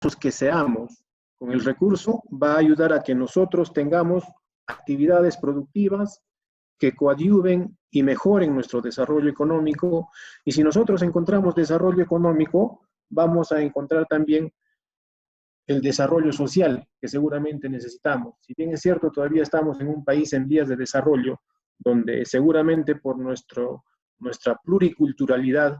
que seamos con el recurso va a ayudar a que nosotros tengamos actividades productivas que coadyuven y mejoren nuestro desarrollo económico. Y si nosotros encontramos desarrollo económico, vamos a encontrar también el desarrollo social que seguramente necesitamos. Si bien es cierto, todavía estamos en un país en vías de desarrollo, donde seguramente por nuestra pluriculturalidad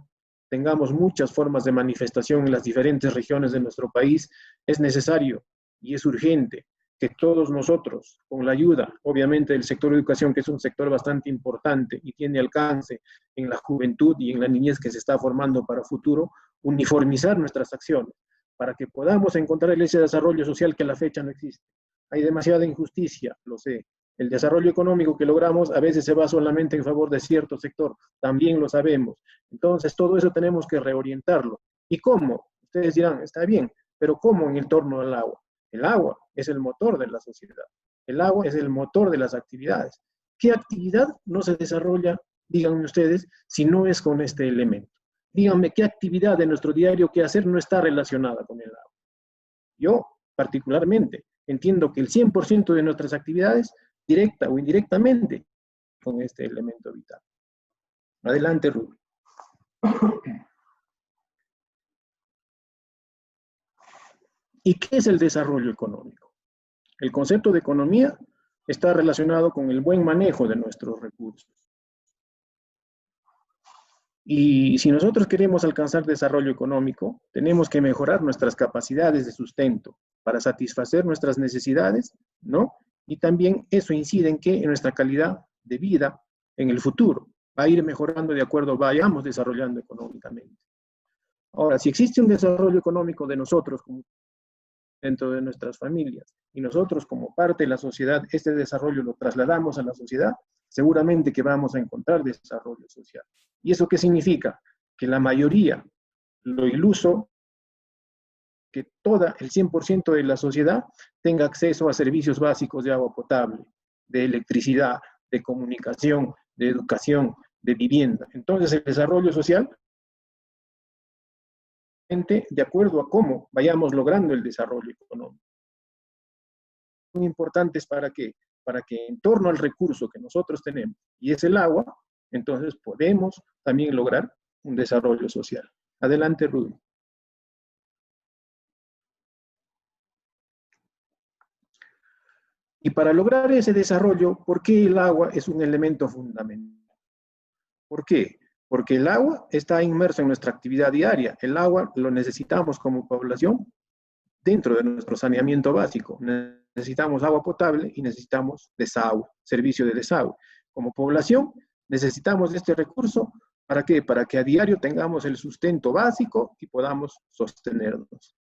tengamos muchas formas de manifestación en las diferentes regiones de nuestro país, es necesario y es urgente que todos nosotros, con la ayuda, obviamente, del sector de educación, que es un sector bastante importante y tiene alcance en la juventud y en la niñez que se está formando para futuro, uniformizar nuestras acciones para que podamos encontrar ese desarrollo social que a la fecha no existe. Hay demasiada injusticia, lo sé. El desarrollo económico que logramos a veces se va solamente en favor de cierto sector, también lo sabemos. Entonces, todo eso tenemos que reorientarlo. ¿Y cómo? Ustedes dirán, está bien, pero ¿cómo en torno al agua? El agua es el motor de la sociedad. El agua es el motor de las actividades. ¿Qué actividad no se desarrolla, díganme ustedes, si no es con este elemento? Díganme qué actividad de nuestro diario quehacer no está relacionada con el agua. Yo, particularmente, entiendo que el 100% de nuestras actividades, directa o indirectamente, con este elemento vital. Adelante, Rubén. ¿Y qué es el desarrollo económico? El concepto de economía está relacionado con el buen manejo de nuestros recursos. Y si nosotros queremos alcanzar desarrollo económico, tenemos que mejorar nuestras capacidades de sustento para satisfacer nuestras necesidades, ¿no? Y también eso incide en que en nuestra calidad de vida en el futuro va a ir mejorando de acuerdo vayamos desarrollando económicamente. Ahora, si existe un desarrollo económico de nosotros como dentro de nuestras familias y nosotros como parte de la sociedad, este desarrollo lo trasladamos a la sociedad, seguramente que vamos a encontrar desarrollo social. ¿Y eso qué significa? Que la mayoría, lo iluso, que toda el 100% de la sociedad tenga acceso a servicios básicos de agua potable, de electricidad, de comunicación, de educación, de vivienda. Entonces el desarrollo social, de acuerdo a cómo vayamos logrando el desarrollo económico. Son importantes para que en torno al recurso que nosotros tenemos, y es el agua, entonces podemos también lograr un desarrollo social. Adelante, Rudy. Y para lograr ese desarrollo, ¿por qué el agua es un elemento fundamental? ¿Por qué? Porque el agua está inmerso en nuestra actividad diaria. El agua lo necesitamos como población dentro de nuestro saneamiento básico. Necesitamos agua potable y necesitamos desagüe, servicio de desagüe. Como población necesitamos de este recurso, ¿para qué? Para que a diario tengamos el sustento básico y podamos sostenernos.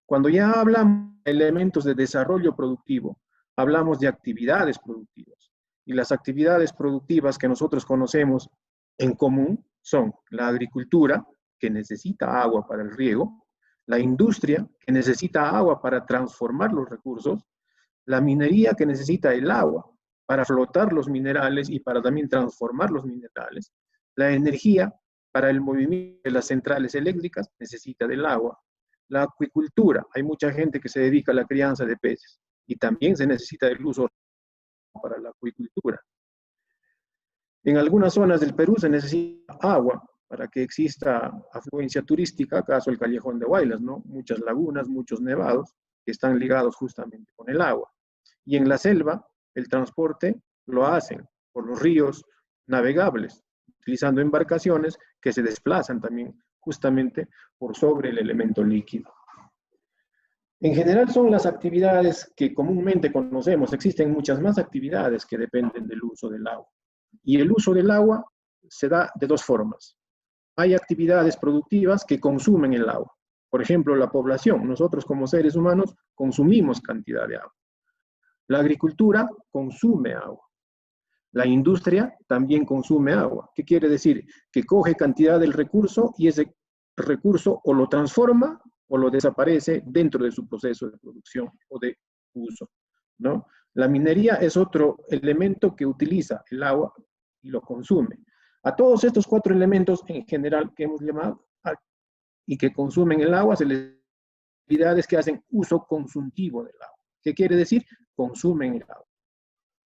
Cuando ya hablamos de elementos de desarrollo productivo, hablamos de actividades productivas. Y las actividades productivas que nosotros conocemos en común son la agricultura, que necesita agua para el riego, la industria, que necesita agua para transformar los recursos, la minería, que necesita el agua para flotar los minerales y para también transformar los minerales, la energía para el movimiento de las centrales eléctricas necesita del agua, la acuicultura, hay mucha gente que se dedica a la crianza de peces y también se necesita el uso para la acuicultura. En algunas zonas del Perú se necesita agua para que exista afluencia turística, acaso el Callejón de Huaylas, ¿no? Muchas lagunas, muchos nevados que están ligados justamente con el agua. Y en la selva, el transporte lo hacen por los ríos navegables, utilizando embarcaciones que se desplazan también justamente por sobre el elemento líquido. En general son las actividades que comúnmente conocemos. Existen muchas más actividades que dependen del uso del agua. Y el uso del agua se da de dos formas. Hay actividades productivas que consumen el agua. Por ejemplo, la población. Nosotros como seres humanos consumimos cantidad de agua. La agricultura consume agua. La industria también consume agua. ¿Qué quiere decir? Que coge cantidad del recurso y ese recurso o lo transforma o lo desaparece dentro de su proceso de producción o de uso, ¿no? La minería es otro elemento que utiliza el agua y lo consume. A todos estos cuatro elementos en general que hemos llamado y que consumen el agua se les actividades que hacen uso consultivo del agua. ¿Qué quiere decir? Consumen el agua.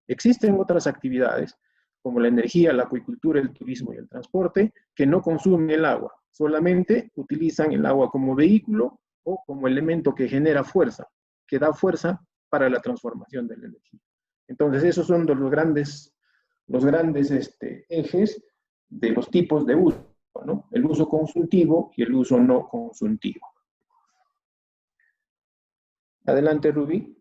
Existen otras actividades, como la energía, la acuicultura, el turismo y el transporte, que no consumen el agua, solamente utilizan el agua como vehículo o como elemento que genera fuerza, que da fuerza para la transformación de la energía. Entonces, esos son los grandes ejes de los tipos de uso, ¿no? El uso consultivo y el uso no consultivo. Adelante, Rubí.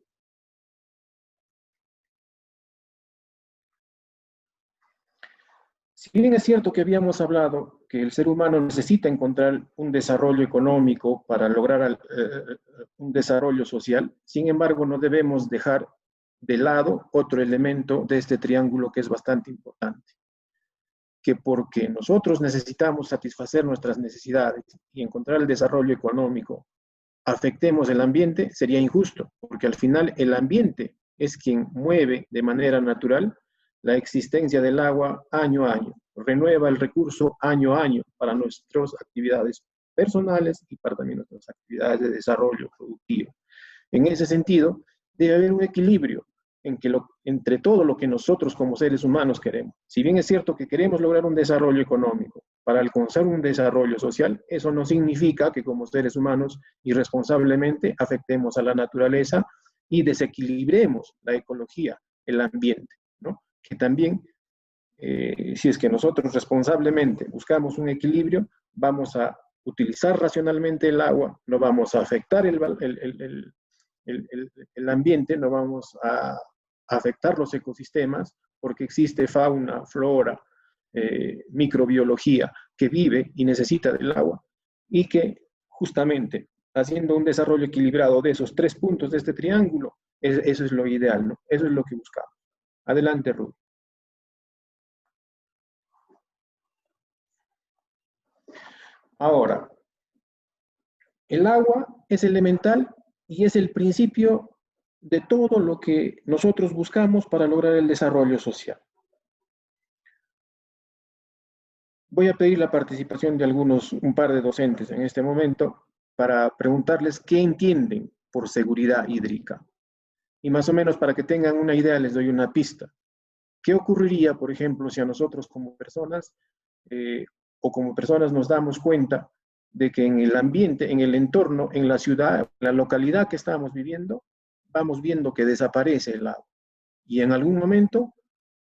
Si bien es cierto que habíamos hablado que el ser humano necesita encontrar un desarrollo económico para lograr un desarrollo social, sin embargo, no debemos dejar de lado otro elemento de este triángulo que es bastante importante, que porque nosotros necesitamos satisfacer nuestras necesidades y encontrar el desarrollo económico, afectemos el ambiente, sería injusto, porque al final el ambiente es quien mueve de manera natural la existencia del agua año a año, renueva el recurso año a año para nuestras actividades personales y para también nuestras actividades de desarrollo productivo. En ese sentido, debe haber un equilibrio entre todo lo que nosotros como seres humanos queremos. Si bien es cierto que queremos lograr un desarrollo económico, para alcanzar un desarrollo social, eso no significa que como seres humanos irresponsablemente afectemos a la naturaleza y desequilibremos la ecología, el ambiente, ¿no? Que también, si es que nosotros responsablemente buscamos un equilibrio, vamos a utilizar racionalmente el agua, no vamos a afectar el ambiente, no vamos a afectar los ecosistemas, porque existe fauna, flora, microbiología que vive y necesita del agua, y que justamente haciendo un desarrollo equilibrado de esos tres puntos de este triángulo, eso es lo ideal, ¿no? Eso es lo que buscamos. Adelante, Ruth. Ahora, el agua es elemental y es el principio de todo lo que nosotros buscamos para lograr el desarrollo social. Voy a pedir la participación de un par de docentes en este momento para preguntarles qué entienden por seguridad hídrica. Y más o menos para que tengan una idea les doy una pista. ¿Qué ocurriría, por ejemplo, si a nosotros como personas o como personas nos damos cuenta de que en el ambiente, en el entorno, en la ciudad, en la localidad que estamos viviendo, vamos viendo que desaparece el agua? Y en algún momento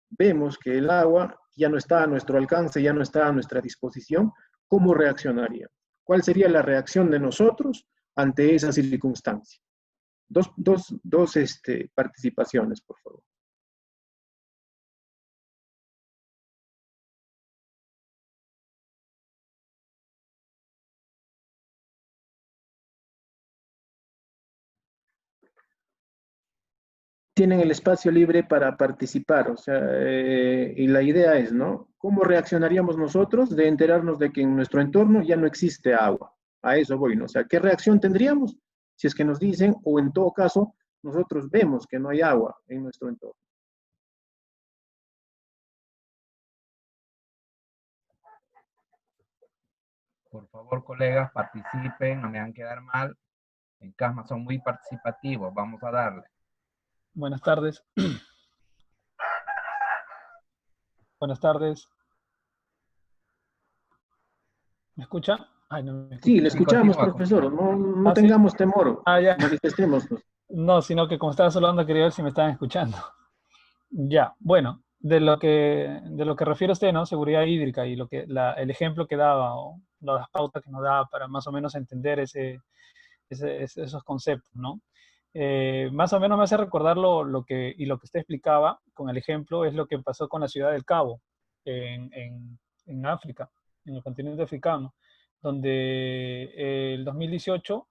vemos que el agua ya no está a nuestro alcance, ya no está a nuestra disposición. ¿Cómo reaccionaría? ¿Cuál sería la reacción de nosotros ante esa circunstancia? Dos participaciones, por favor. Tienen el espacio libre para participar, o sea, y la idea es, ¿no? ¿Cómo reaccionaríamos nosotros de enterarnos de que en nuestro entorno ya no existe agua? A eso voy, ¿no? O sea, ¿qué reacción tendríamos si es que nos dicen, o en todo caso, nosotros vemos que no hay agua en nuestro entorno? Por favor, colegas, participen, no me hagan quedar mal. En CASMA son muy participativos, vamos a darle. Buenas tardes. Buenas tardes. ¿Me escucha? Ay, no me escucha. Sí, le escuchamos, Continúa, profesor. No ¿sí? tengamos temor. Ya. Manifestemos. No, sino que como estaba saludando quería ver si me estaban escuchando. Ya, bueno, de lo que refiere usted, ¿no? Seguridad hídrica y el ejemplo que daba o las pautas que nos daba para más o menos entender esos conceptos, ¿no? Más o menos me hace recordar lo que usted explicaba con el ejemplo es lo que pasó con la ciudad del Cabo en África, en el continente africano, donde el 2018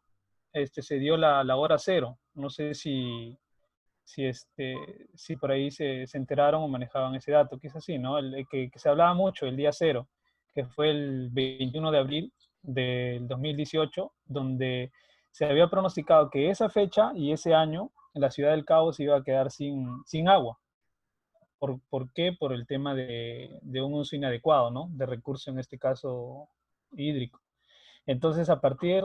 se dio la hora cero. No sé si por ahí se enteraron o manejaban ese dato, que es así, ¿no? Que se hablaba mucho, el día cero, que fue el 21 de abril del 2018, donde se había pronosticado que esa fecha y ese año en la ciudad del Cabo se iba a quedar sin agua. ¿Por qué? Por el tema de un uso inadecuado, ¿no? De recurso, en este caso, hídrico. Entonces, a partir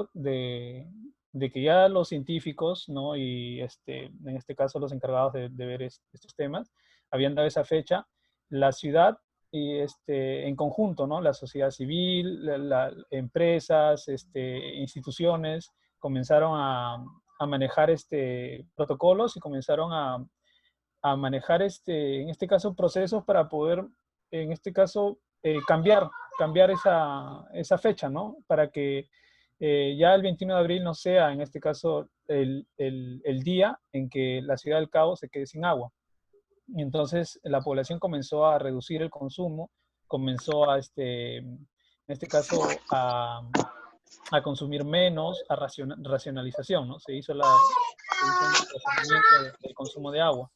de que ya los científicos, ¿no? Y en este caso los encargados de ver estos temas, habían dado esa fecha, la ciudad y en conjunto, ¿no? La sociedad civil, empresas, instituciones, comenzaron a manejar protocolos y comenzaron a manejar, en este caso, procesos para poder, en este caso, cambiar esa fecha, ¿no? Para que ya el 21 de abril no sea, en este caso, el día en que la ciudad del Cabo se quede sin agua. Y entonces la población comenzó a reducir el consumo, comenzó en este caso, a consumir menos, a racionalización, ¿no? Se hizo un racionamiento del consumo de agua.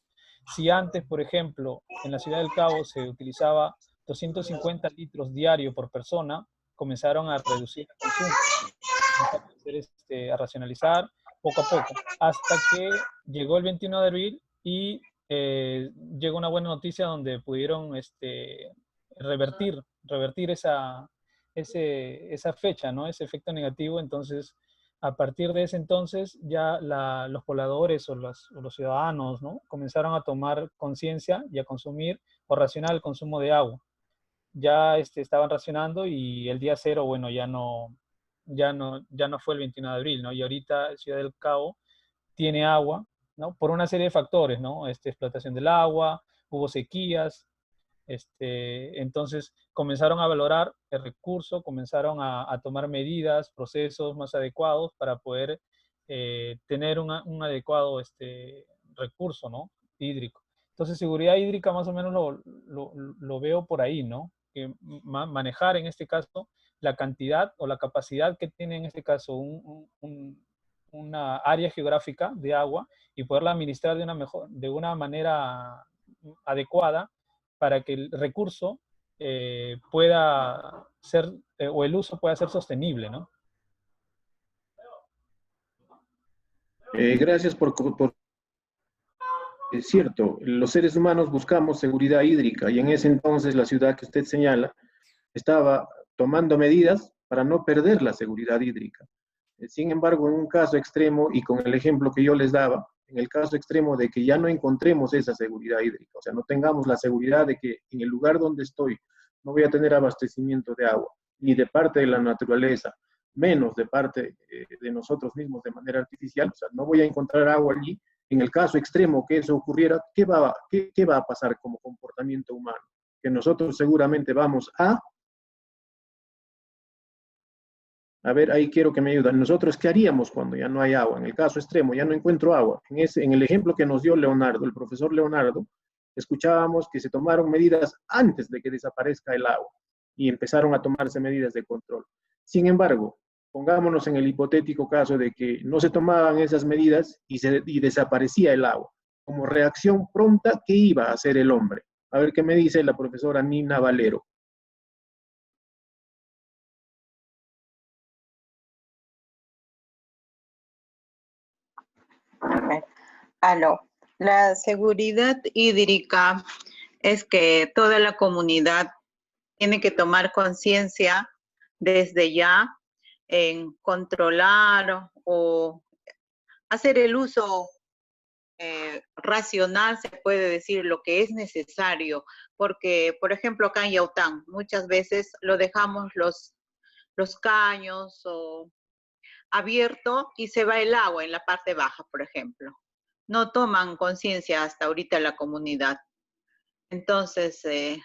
Si antes, por ejemplo, en la ciudad del Cabo se utilizaba 250 litros diarios por persona, comenzaron a reducir el consumo, a racionalizar poco a poco, hasta que llegó el 21 de abril y llegó una buena noticia donde pudieron revertir esa fecha, ¿no? Ese efecto negativo. Entonces, a partir de ese entonces, ya los pobladores o los ciudadanos, ¿no? Comenzaron a tomar conciencia y a consumir o racionar el consumo de agua. Ya estaban racionando y el día cero, bueno, ya no fue el 21 de abril, ¿no? Y ahorita Ciudad del Cabo tiene agua, ¿no? Por una serie de factores, ¿no? Explotación del agua, hubo sequías, entonces comenzaron a valorar el recurso, comenzaron a tomar medidas, procesos más adecuados para poder tener un adecuado recurso, ¿no? Hídrico. Entonces, seguridad hídrica más o menos lo veo por ahí, ¿no? Que manejar en este caso la cantidad o la capacidad que tiene en este caso una área geográfica de agua y poderla administrar de una manera adecuada para que el recurso pueda ser, o el uso pueda ser sostenible, ¿no? Gracias es cierto, los seres humanos buscamos seguridad hídrica y en ese entonces la ciudad que usted señala estaba tomando medidas para no perder la seguridad hídrica. Sin embargo, en un caso extremo, y con el ejemplo que yo les daba, en el caso extremo de que ya no encontremos esa seguridad hídrica, o sea, no tengamos la seguridad de que en el lugar donde estoy no voy a tener abastecimiento de agua, ni de parte de la naturaleza, menos de parte de nosotros mismos de manera artificial, o sea, no voy a encontrar agua allí. En el caso extremo que eso ocurriera, ¿qué va a pasar como comportamiento humano? Que nosotros seguramente vamos a ver, ahí quiero que me ayuden. Nosotros, ¿qué haríamos cuando ya no hay agua? En el caso extremo, ya no encuentro agua. En el ejemplo que nos dio Leonardo, el profesor Leonardo, escuchábamos que se tomaron medidas antes de que desaparezca el agua y empezaron a tomarse medidas de control. Sin embargo, pongámonos en el hipotético caso de que no se tomaban esas medidas y desaparecía el agua. Como reacción pronta, ¿qué iba a hacer el hombre? A ver qué me dice la profesora Nina Valero. Aló. La seguridad hídrica es que toda la comunidad tiene que tomar conciencia desde ya en controlar o hacer el uso racional, se puede decir, lo que es necesario, porque, por ejemplo, acá en Yaután, muchas veces lo dejamos los caños o abierto y se va el agua en la parte baja, por ejemplo. No toman conciencia hasta ahorita la comunidad. Entonces,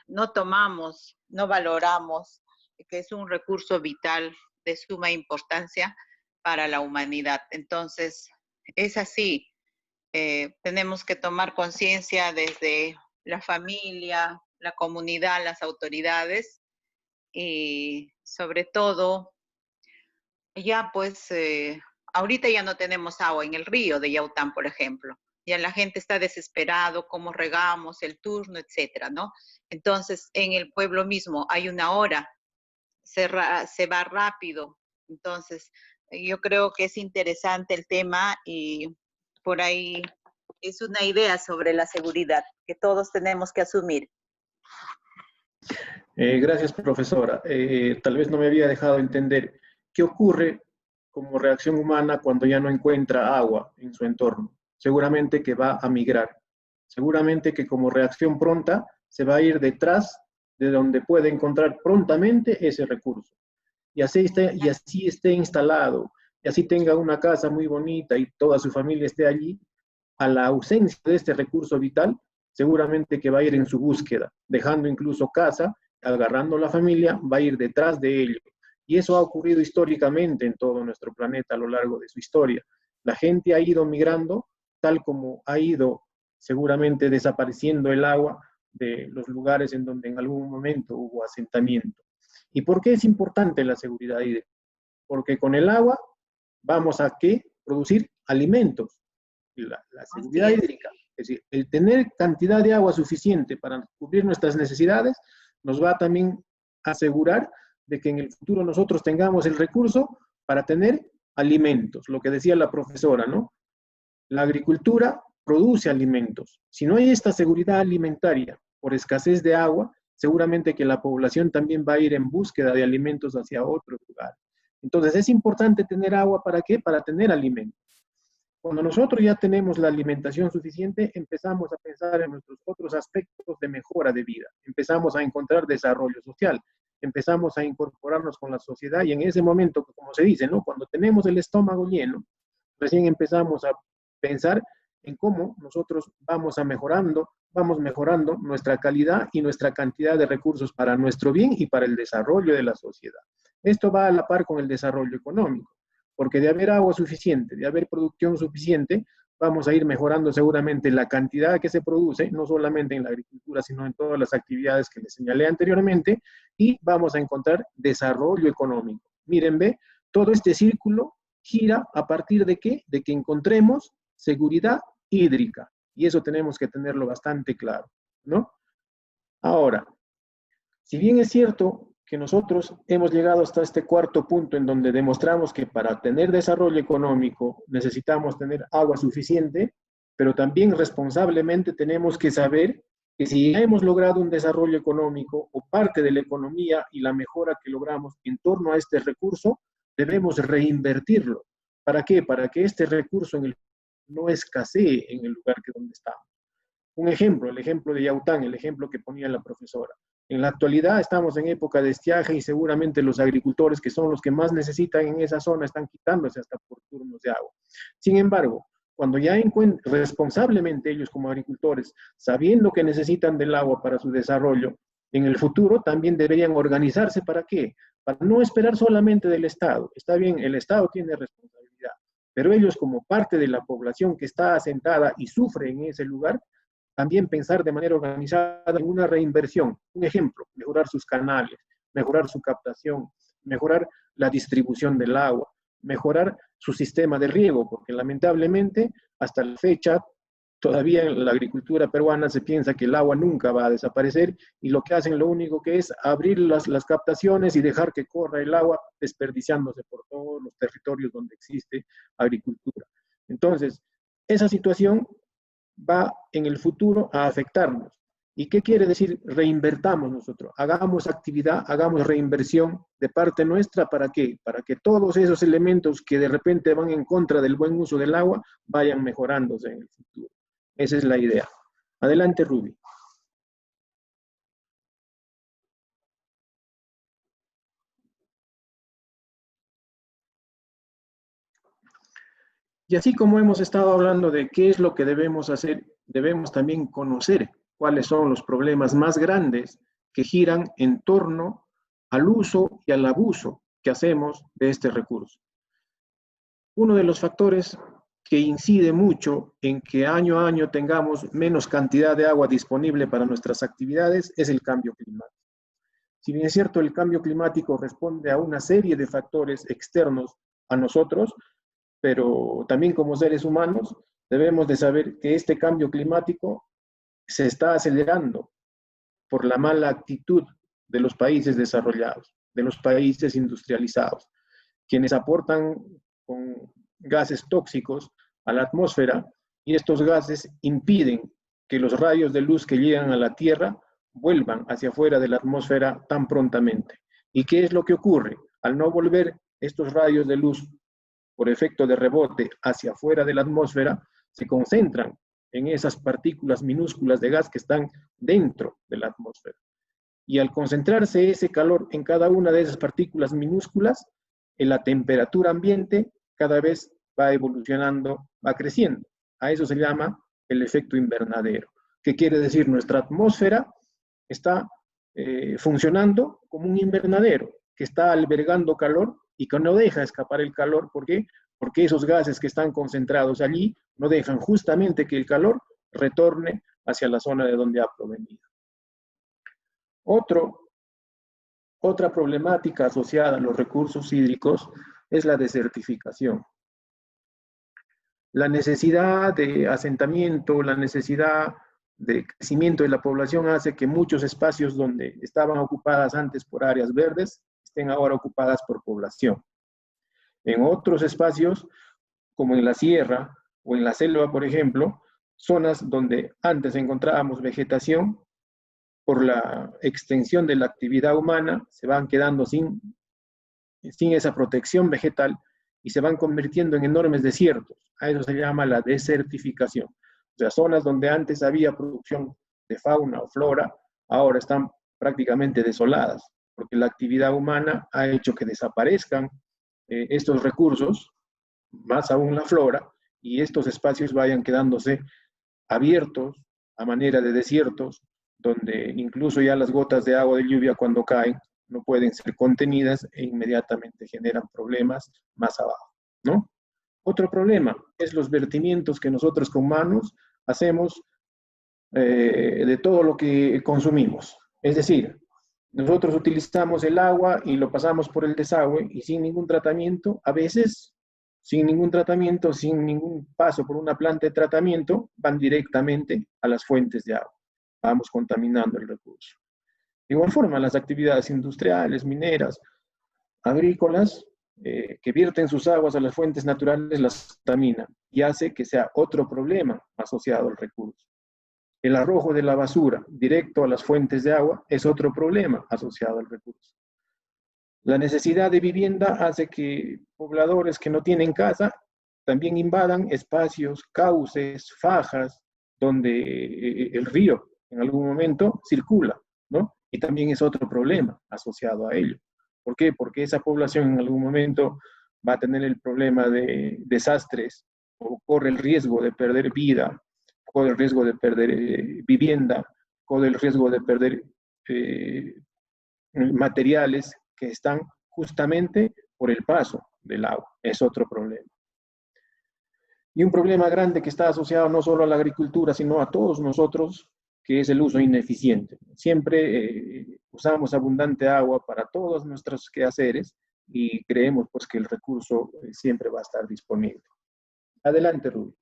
no tomamos, no valoramos que es un recurso vital de suma importancia para la humanidad. Entonces, es así. Tenemos que tomar conciencia desde la familia, la comunidad, las autoridades y sobre todo, ya pues, ahorita ya no tenemos agua en el río de Yaután, por ejemplo. Ya la gente está desesperado, cómo regamos, el turno, etcétera, ¿no? Entonces, en el pueblo mismo hay una hora, se va rápido. Entonces, yo creo que es interesante el tema y por ahí es una idea sobre la seguridad que todos tenemos que asumir. Gracias, profesora. Tal vez no me había dejado entender qué ocurre como reacción humana cuando ya no encuentra agua en su entorno? Seguramente que va a migrar. Seguramente que como reacción pronta se va a ir detrás de donde puede encontrar prontamente ese recurso. Y así esté instalado, y así tenga una casa muy bonita y toda su familia esté allí, a la ausencia de este recurso vital, seguramente que va a ir en su búsqueda, dejando incluso casa, agarrando la familia, va a ir detrás de ello. Y eso ha ocurrido históricamente en todo nuestro planeta a lo largo de su historia. La gente ha ido migrando, tal como ha ido seguramente desapareciendo el agua de los lugares en donde en algún momento hubo asentamiento. ¿Y por qué es importante la seguridad hídrica? Porque con el agua vamos a ¿qué? Producir alimentos. La seguridad hídrica, es decir, el tener cantidad de agua suficiente para cubrir nuestras necesidades, nos va a también asegurar de que en el futuro nosotros tengamos el recurso para tener alimentos. Lo que decía la profesora, ¿no? La agricultura produce alimentos. Si no hay esta seguridad alimentaria por escasez de agua, seguramente que la población también va a ir en búsqueda de alimentos hacia otro lugar. Entonces es importante tener agua, ¿para qué? Para tener alimentos. Cuando nosotros ya tenemos la alimentación suficiente, empezamos a pensar en nuestros otros aspectos de mejora de vida. Empezamos a encontrar desarrollo social, empezamos a incorporarnos con la sociedad y en ese momento, como se dice, ¿no? Cuando tenemos el estómago lleno, recién empezamos a pensar en cómo nosotros vamos mejorando nuestra calidad y nuestra cantidad de recursos para nuestro bien y para el desarrollo de la sociedad. Esto va a la par con el desarrollo económico, porque de haber agua suficiente, de haber producción suficiente, vamos a ir mejorando seguramente la cantidad que se produce, no solamente en la agricultura, sino en todas las actividades que les señalé anteriormente, y vamos a encontrar desarrollo económico. Miren, ve, todo este círculo gira a partir de ¿qué? De que encontremos seguridad hídrica. Y eso tenemos que tenerlo bastante claro, ¿no? Ahora, si bien es cierto que nosotros hemos llegado hasta este cuarto punto en donde demostramos que para tener desarrollo económico necesitamos tener agua suficiente, pero también responsablemente tenemos que saber que si ya hemos logrado un desarrollo económico o parte de la economía y la mejora que logramos en torno a este recurso, debemos reinvertirlo. ¿Para qué? Para que este recurso no escasee en el lugar que donde estamos. Un ejemplo, el ejemplo de Yaután, el ejemplo que ponía la profesora. En la actualidad estamos en época de estiaje y seguramente los agricultores, que son los que más necesitan en esa zona, están quitándose hasta por turnos de agua. Sin embargo, cuando ya responsablemente ellos como agricultores, sabiendo que necesitan del agua para su desarrollo, en el futuro también deberían organizarse. ¿Para qué? Para no esperar solamente del Estado. Está bien, el Estado tiene responsabilidad, pero ellos como parte de la población que está asentada y sufre en ese lugar, también pensar de manera organizada en una reinversión. Un ejemplo, mejorar sus canales, mejorar su captación, mejorar la distribución del agua, mejorar su sistema de riego, porque lamentablemente hasta la fecha todavía en la agricultura peruana se piensa que el agua nunca va a desaparecer y lo que hacen lo único que es abrir las captaciones y dejar que corra el agua desperdiciándose por todos los territorios donde existe agricultura. Entonces, esa situación va en el futuro a afectarnos. ¿Y qué quiere decir reinvertamos nosotros? Hagamos actividad, hagamos reinversión de parte nuestra, ¿para qué? Para que todos esos elementos que de repente van en contra del buen uso del agua vayan mejorándose en el futuro. Esa es la idea. Adelante, Ruby. Y así como hemos estado hablando de qué es lo que debemos hacer, debemos también conocer cuáles son los problemas más grandes que giran en torno al uso y al abuso que hacemos de este recurso. Uno de los factores que incide mucho en que año a año tengamos menos cantidad de agua disponible para nuestras actividades es el cambio climático. Si bien es cierto, el cambio climático responde a una serie de factores externos a nosotros, pero también como seres humanos debemos de saber que este cambio climático se está acelerando por la mala actitud de los países desarrollados, de los países industrializados, quienes aportan con gases tóxicos a la atmósfera y estos gases impiden que los rayos de luz que llegan a la Tierra vuelvan hacia afuera de la atmósfera tan prontamente. ¿Y qué es lo que ocurre? Al no volver estos rayos de luz por efecto de rebote hacia afuera de la atmósfera, se concentran en esas partículas minúsculas de gas que están dentro de la atmósfera. Y al concentrarse ese calor en cada una de esas partículas minúsculas, en la temperatura ambiente cada vez va evolucionando, va creciendo. A eso se llama el efecto invernadero. ¿Qué quiere decir? Nuestra atmósfera está funcionando como un invernadero, que está albergando calor y que no deja escapar el calor. ¿Por qué? Porque esos gases que están concentrados allí no dejan justamente que el calor retorne hacia la zona de donde ha provenido. Otra problemática asociada a los recursos hídricos es la desertificación. La necesidad de asentamiento, la necesidad de crecimiento de la población hace que muchos espacios donde estaban ocupadas antes por áreas verdes estén ahora ocupadas por población. En otros espacios, como en la sierra o en la selva, por ejemplo, zonas donde antes encontrábamos vegetación, por la extensión de la actividad humana, se van quedando sin esa protección vegetal y se van convirtiendo en enormes desiertos. A eso se llama la desertificación. O sea, zonas donde antes había producción de fauna o flora, ahora están prácticamente desoladas, porque la actividad humana ha hecho que desaparezcan estos recursos, más aún la flora, y estos espacios vayan quedándose abiertos a manera de desiertos, donde incluso ya las gotas de agua de lluvia cuando caen no pueden ser contenidas e inmediatamente generan problemas más abajo, ¿no? Otro problema es los vertimientos que nosotros como humanos hacemos de todo lo que consumimos. Es decir, nosotros utilizamos el agua y lo pasamos por el desagüe y sin ningún tratamiento, a veces sin ningún tratamiento, sin ningún paso por una planta de tratamiento, van directamente a las fuentes de agua. Vamos contaminando el recurso. De igual forma, las actividades industriales, mineras, agrícolas, que vierten sus aguas a las fuentes naturales, las contaminan y hace que sea otro problema asociado al recurso. El arrojo de la basura directo a las fuentes de agua es otro problema asociado al recurso. La necesidad de vivienda hace que pobladores que no tienen casa también invadan espacios, cauces, fajas, donde el río en algún momento circula, ¿no? Y también es otro problema asociado a ello. ¿Por qué? Porque esa población en algún momento va a tener el problema de desastres o corre el riesgo de perder vida, corre el riesgo de perder vivienda, corre el riesgo de perder materiales que están justamente por el paso del agua. Es otro problema. Y un problema grande que está asociado no solo a la agricultura, sino a todos nosotros, que es el uso ineficiente. Siempre usamos abundante agua para todos nuestros quehaceres y creemos pues que el recurso siempre va a estar disponible. Adelante, Rubí.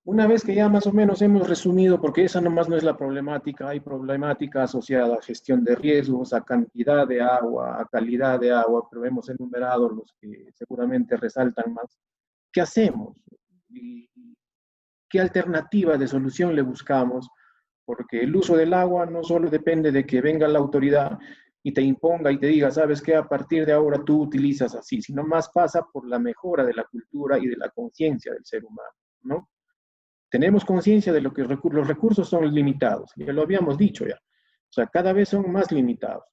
Una vez que ya más o menos hemos resumido, porque esa nomás no es la problemática, hay problemática asociada a gestión de riesgos, a cantidad de agua, a calidad de agua, pero hemos enumerado los que seguramente resaltan más. ¿Qué hacemos? ¿Y qué alternativa de solución le buscamos? Porque el uso del agua no solo depende de que venga la autoridad y te imponga y te diga, ¿sabes qué? A partir de ahora tú utilizas así, sino más pasa por la mejora de la cultura y de la conciencia del ser humano, ¿no? Tenemos conciencia de lo que los recursos son limitados, ya lo habíamos dicho ya. O sea, cada vez son más limitados.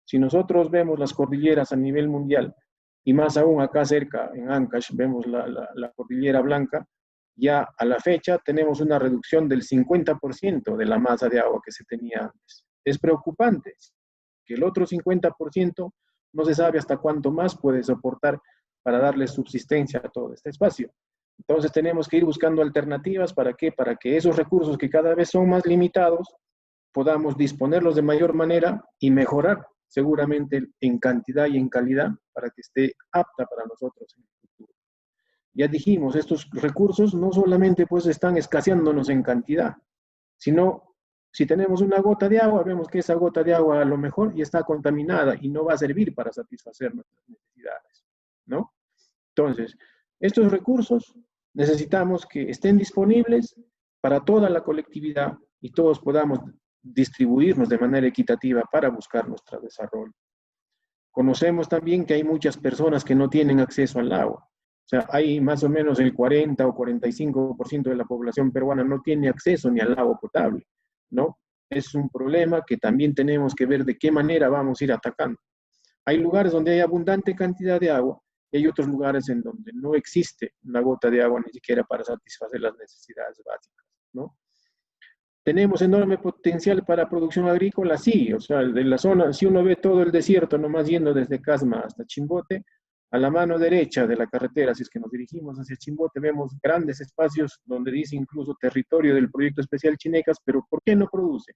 Si nosotros vemos las cordilleras a nivel mundial, y más aún acá cerca, en Ancash, vemos la cordillera blanca, ya a la fecha tenemos una reducción del 50% de la masa de agua que se tenía antes. Es preocupante que el otro 50% no se sabe hasta cuánto más puede soportar para darle subsistencia a todo este espacio. Entonces tenemos que ir buscando alternativas. ¿Para qué? Para que esos recursos que cada vez son más limitados, podamos disponerlos de mayor manera y mejorar seguramente en cantidad y en calidad para que esté apta para nosotros en el futuro. Ya dijimos, estos recursos no solamente pues están escaseándonos en cantidad, sino si tenemos una gota de agua, vemos que esa gota de agua a lo mejor ya está contaminada y no va a servir para satisfacer nuestras necesidades, ¿no? Entonces, estos recursos necesitamos que estén disponibles para toda la colectividad y todos podamos distribuirnos de manera equitativa para buscar nuestro desarrollo. Conocemos también que hay muchas personas que no tienen acceso al agua. O sea, hay más o menos el 40 o 45% de la población peruana no tiene acceso ni al agua potable, ¿no? Es un problema que también tenemos que ver de qué manera vamos a ir atacando. Hay lugares donde hay abundante cantidad de agua y hay otros lugares en donde no existe una gota de agua ni siquiera para satisfacer las necesidades básicas, ¿no? ¿Tenemos enorme potencial para producción agrícola? Sí, o sea, de la zona, si uno ve todo el desierto, nomás yendo desde Casma hasta Chimbote, a la mano derecha de la carretera, si es que nos dirigimos hacia Chimbote, vemos grandes espacios donde dice incluso territorio del proyecto especial Chinecas, pero ¿por qué no produce?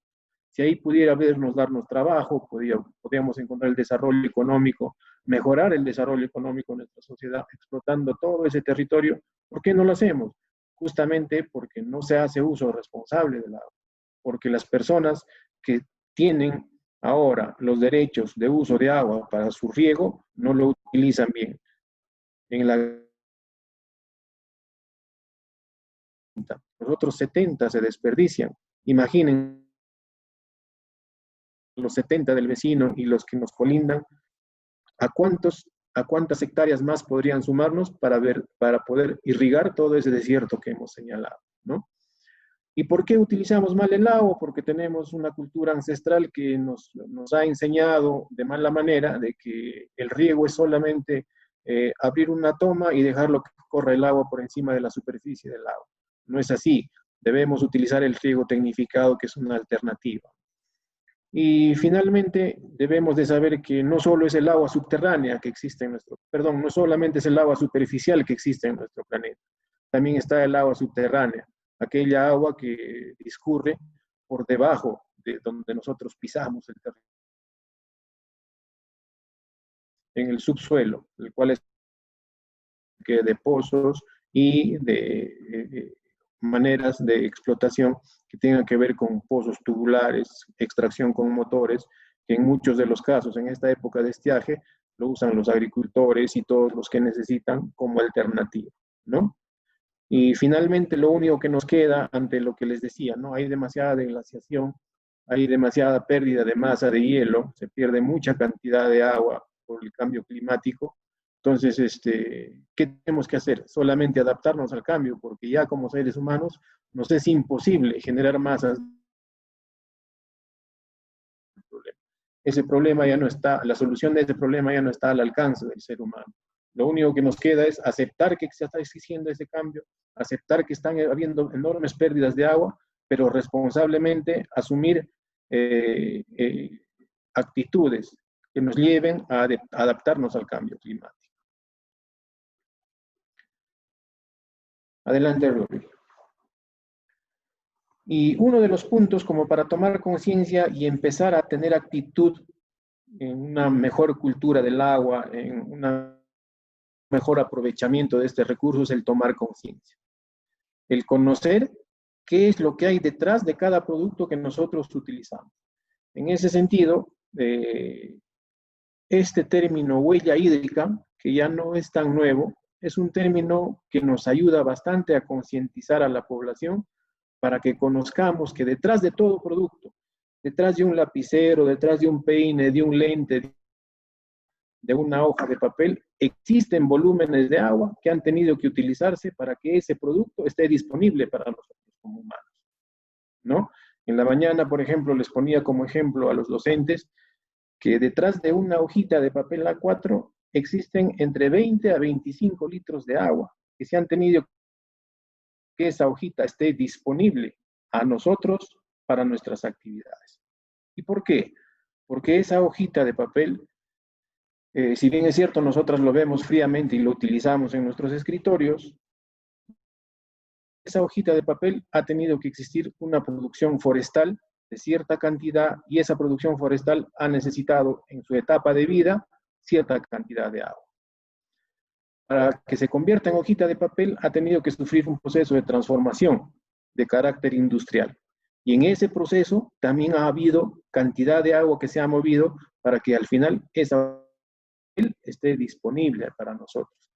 Si ahí pudiera darnos trabajo, podríamos encontrar el desarrollo económico, mejorar el desarrollo económico de nuestra sociedad, explotando todo ese territorio. ¿Por qué no lo hacemos? Justamente porque no se hace uso responsable del agua, porque las personas que tienen ahora los derechos de uso de agua para su riego no lo utilizan bien. En los otros 70 se desperdician. Imaginen los 70 del vecino y los que nos colindan, ¿a cuántas hectáreas más podrían sumarnos para poder irrigar todo ese desierto que hemos señalado, ¿no? ¿Y por qué utilizamos mal el agua? Porque tenemos una cultura ancestral que nos ha enseñado de mala manera de que el riego es solamente abrir una toma y dejarlo que corra el agua por encima de la superficie del agua. No es así. Debemos utilizar el riego tecnificado, que es una alternativa. Y finalmente debemos de saber que no solo es el agua subterránea que existe en no solamente es el agua superficial que existe en nuestro planeta, también está el agua subterránea, aquella agua que discurre por debajo de donde nosotros pisamos el terreno, en el subsuelo, el cual es de pozos y de maneras de explotación que tengan que ver con pozos tubulares, extracción con motores, que en muchos de los casos, en esta época de estiaje, lo usan los agricultores y todos los que necesitan como alternativa, ¿no? Y finalmente, lo único que nos queda ante lo que les decía, ¿no? Hay demasiada deglaciación, hay demasiada pérdida de masa de hielo, se pierde mucha cantidad de agua por el cambio climático. Entonces, ¿qué tenemos que hacer? Solamente adaptarnos al cambio, porque ya como seres humanos nos es imposible generar masas. Ese problema ya no está, la solución de ese problema ya no está al alcance del ser humano. Lo único que nos queda es aceptar que se está existiendo ese cambio, aceptar que están habiendo enormes pérdidas de agua, pero responsablemente asumir actitudes que nos lleven a adaptarnos al cambio climático. Adelante, Rubén. Y uno de los puntos como para tomar conciencia y empezar a tener actitud en una mejor cultura del agua, en un mejor aprovechamiento de este recurso es el tomar conciencia. El conocer qué es lo que hay detrás de cada producto que nosotros utilizamos. En ese sentido, este término huella hídrica, que ya no es tan nuevo, es un término que nos ayuda bastante a concientizar a la población para que conozcamos que detrás de todo producto, detrás de un lapicero, detrás de un peine, de un lente, de una hoja de papel, existen volúmenes de agua que han tenido que utilizarse para que ese producto esté disponible para nosotros como humanos, ¿no? En la mañana, por ejemplo, les ponía como ejemplo a los docentes que detrás de una hojita de papel A4 existen entre 20 a 25 litros de agua que se han tenido que esa hojita esté disponible a nosotros para nuestras actividades. ¿Y por qué? Porque esa hojita de papel, si bien es cierto, nosotros lo vemos fríamente y lo utilizamos en nuestros escritorios, esa hojita de papel ha tenido que existir una producción forestal de cierta cantidad y esa producción forestal ha necesitado en su etapa de vida cierta cantidad de agua. Para que se convierta en hojita de papel ha tenido que sufrir un proceso de transformación de carácter industrial. Y en ese proceso también ha habido cantidad de agua que se ha movido para que al final esa esté disponible para nosotros.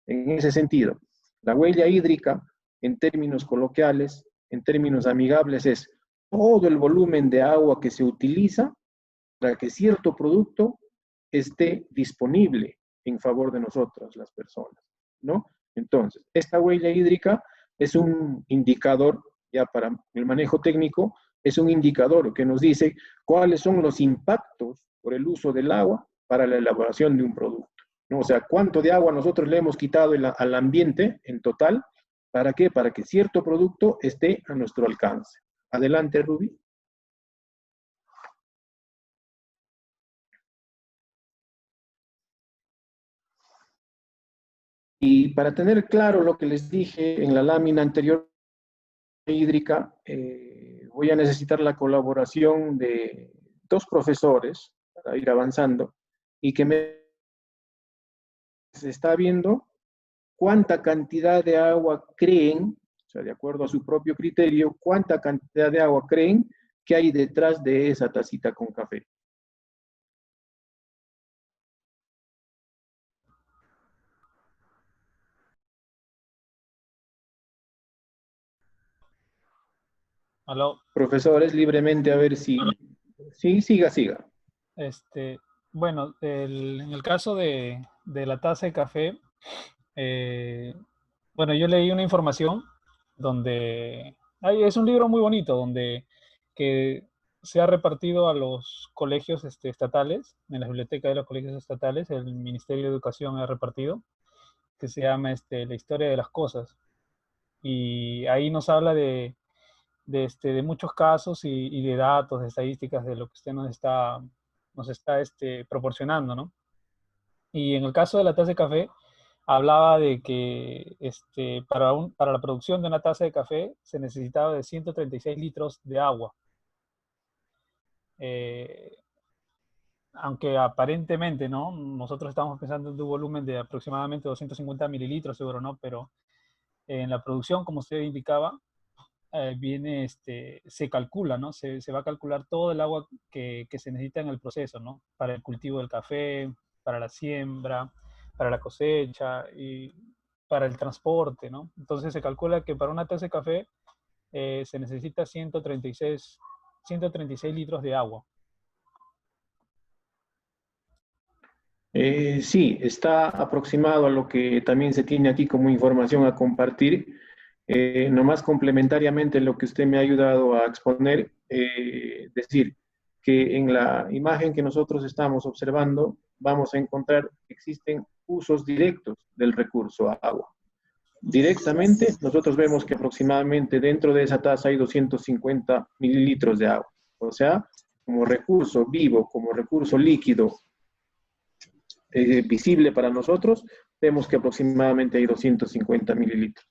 En ese sentido, la huella hídrica, en términos coloquiales, en términos amigables, es todo el volumen de agua que se utiliza para que cierto producto esté disponible en favor de nosotras, las personas, ¿no? Entonces, esta huella hídrica es un indicador, ya para el manejo técnico, es un indicador que nos dice cuáles son los impactos por el uso del agua para la elaboración de un producto, ¿no? O sea, cuánto de agua nosotros le hemos quitado al ambiente en total. ¿Para qué? Para que cierto producto esté a nuestro alcance. Adelante, Ruby. Y para tener claro lo que les dije en la lámina anterior hídrica, voy a necesitar la colaboración de 2 profesores para ir avanzando y que se está viendo cuánta cantidad de agua creen, o sea, de acuerdo a su propio criterio, cuánta cantidad de agua creen que hay detrás de esa tacita con café. Aló. Profesores, libremente a ver si... Sí, siga. Bueno, en el caso de la taza de café, bueno, yo leí una información donde es un libro muy bonito donde que se ha repartido a los colegios estatales, en la biblioteca de los colegios estatales, el Ministerio de Educación ha repartido, que se llama La historia de las cosas. Y ahí nos habla de muchos casos y de datos, de estadísticas de lo que usted nos está proporcionando, ¿no? Y en el caso de la taza de café, hablaba de que para la producción de una taza de café se necesitaba de 136 litros de agua. Aunque aparentemente, ¿no? Nosotros estamos pensando en un volumen de aproximadamente 250 mililitros, seguro, ¿no? Pero en la producción, como usted indicaba, se calcula, ¿no? Se va a calcular todo el agua que se necesita en el proceso, ¿no? Para el cultivo del café, para la siembra, para la cosecha y para el transporte, ¿no? Entonces se calcula que para una taza de café se necesita 136 litros de agua. Sí, está aproximado a lo que también se tiene aquí como información a compartir. Nomás complementariamente lo que usted me ha ayudado a exponer, decir que en la imagen que nosotros estamos observando vamos a encontrar que existen usos directos del recurso agua. Directamente nosotros vemos que aproximadamente dentro de esa taza hay 250 mililitros de agua. O sea, como recurso vivo, como recurso líquido, visible para nosotros, vemos que aproximadamente hay 250 mililitros.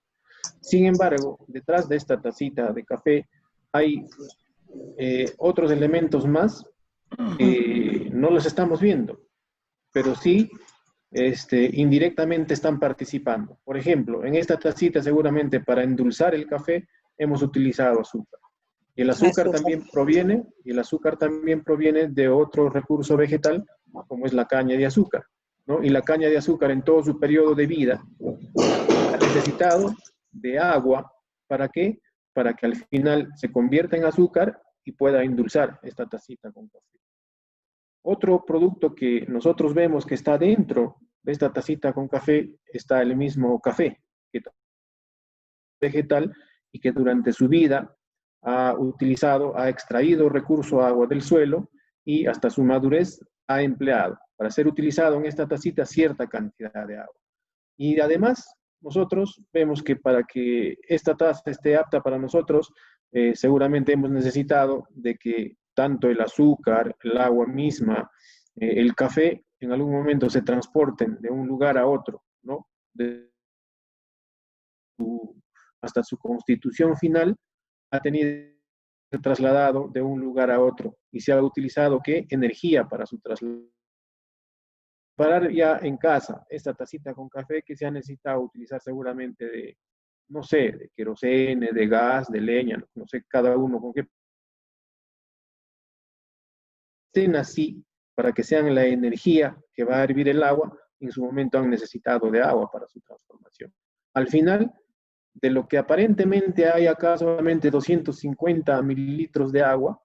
Sin embargo, detrás de esta tacita de café hay otros elementos más que no los estamos viendo, pero sí indirectamente están participando. Por ejemplo, en esta tacita seguramente para endulzar el café hemos utilizado azúcar. Y el azúcar también proviene de otro recurso vegetal, como es la caña de azúcar, ¿no? Y la caña de azúcar en todo su periodo de vida ha necesitado de agua. ¿Para qué? Para que al final se convierta en azúcar y pueda endulzar esta tacita con café. Otro producto que nosotros vemos que está dentro de esta tacita con café está el mismo café, que es vegetal y que durante su vida ha extraído recurso agua del suelo y hasta su madurez ha empleado para ser utilizado en esta tacita cierta cantidad de agua. Y además, nosotros vemos que para que esta taza esté apta para nosotros, seguramente hemos necesitado de que tanto el azúcar, el agua misma, el café, en algún momento se transporten de un lugar a otro, ¿no? Hasta su constitución final, ha tenido que ser trasladado de un lugar a otro y se ha utilizado, ¿qué? Energía para su traslado. Parar ya en casa esta tacita con café que se ha necesitado utilizar seguramente de, no sé, de querosene, de gas, de leña, no sé, cada uno con qué estén así, para que sean la energía que va a hervir el agua, en su momento han necesitado de agua para su transformación. Al final, de lo que aparentemente hay acá solamente 250 mililitros de agua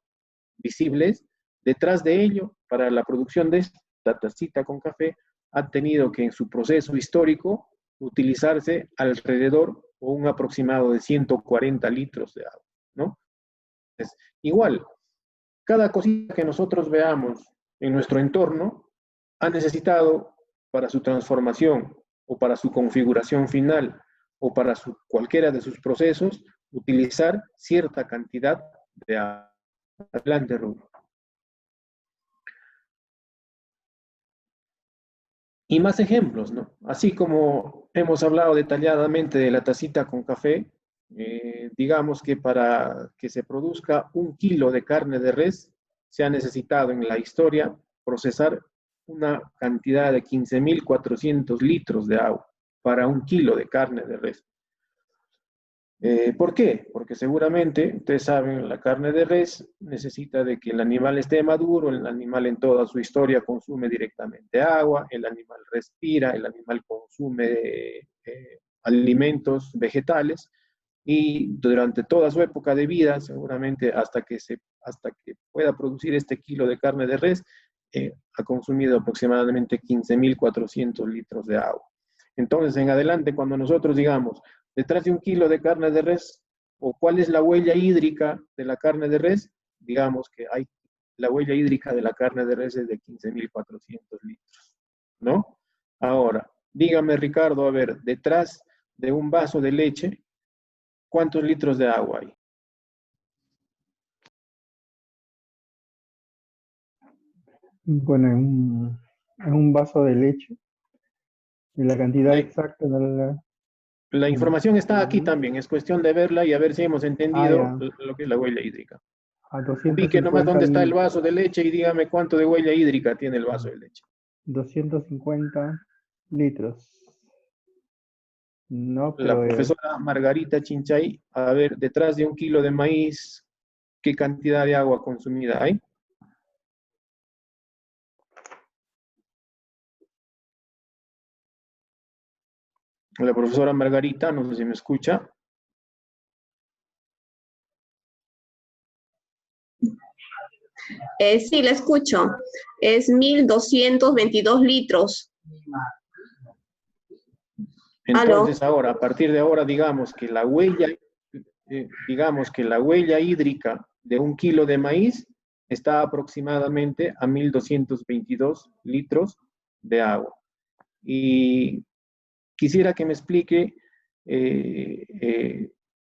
visibles, detrás de ello, para la producción de esta tacita con café, ha tenido que en su proceso histórico utilizarse alrededor o un aproximado de 140 litros de agua, ¿no? Es igual, cada cosita que nosotros veamos en nuestro entorno ha necesitado para su transformación o para su configuración final o para cualquiera de sus procesos utilizar cierta cantidad de agua. Adelante, Rubén. Y más ejemplos, ¿no? Así como hemos hablado detalladamente de la tacita con café, digamos que para que se produzca 1 kilo de carne de res, se ha necesitado en la historia procesar una cantidad de 15.400 litros de agua para 1 kilo de carne de res. ¿Por qué? Porque seguramente, ustedes saben, la carne de res necesita de que el animal esté maduro, el animal en toda su historia consume directamente agua, el animal respira, el animal consume alimentos vegetales y durante toda su época de vida, seguramente hasta que pueda producir este kilo de carne de res, ha consumido aproximadamente 15.400 litros de agua. Entonces, en adelante, cuando nosotros digamos, detrás de 1 kilo de carne de res, o cuál es la huella hídrica de la carne de res, digamos que la huella hídrica de la carne de res es de 15.400 litros, ¿no? Ahora, dígame, Ricardo, a ver, detrás de un vaso de leche, ¿cuántos litros de agua hay? Bueno, en un vaso de leche, y la cantidad exacta de la información está aquí también, es cuestión de verla y a ver si hemos entendido lo que es la huella hídrica. a Ubique nomás 250 dónde está el vaso de leche y dígame cuánto de huella hídrica tiene el vaso de leche. 250 litros. No, La pero profesora Margarita Chinchay, a ver, detrás de 1 kilo de maíz, ¿qué cantidad de agua consumida hay? La profesora Margarita, no sé si me escucha. Sí, la escucho. Es 1.222 litros. Entonces, ahora, a partir de ahora, digamos que la huella hídrica de 1 kilo de maíz está aproximadamente a 1.222 litros de agua. Y quisiera que me explique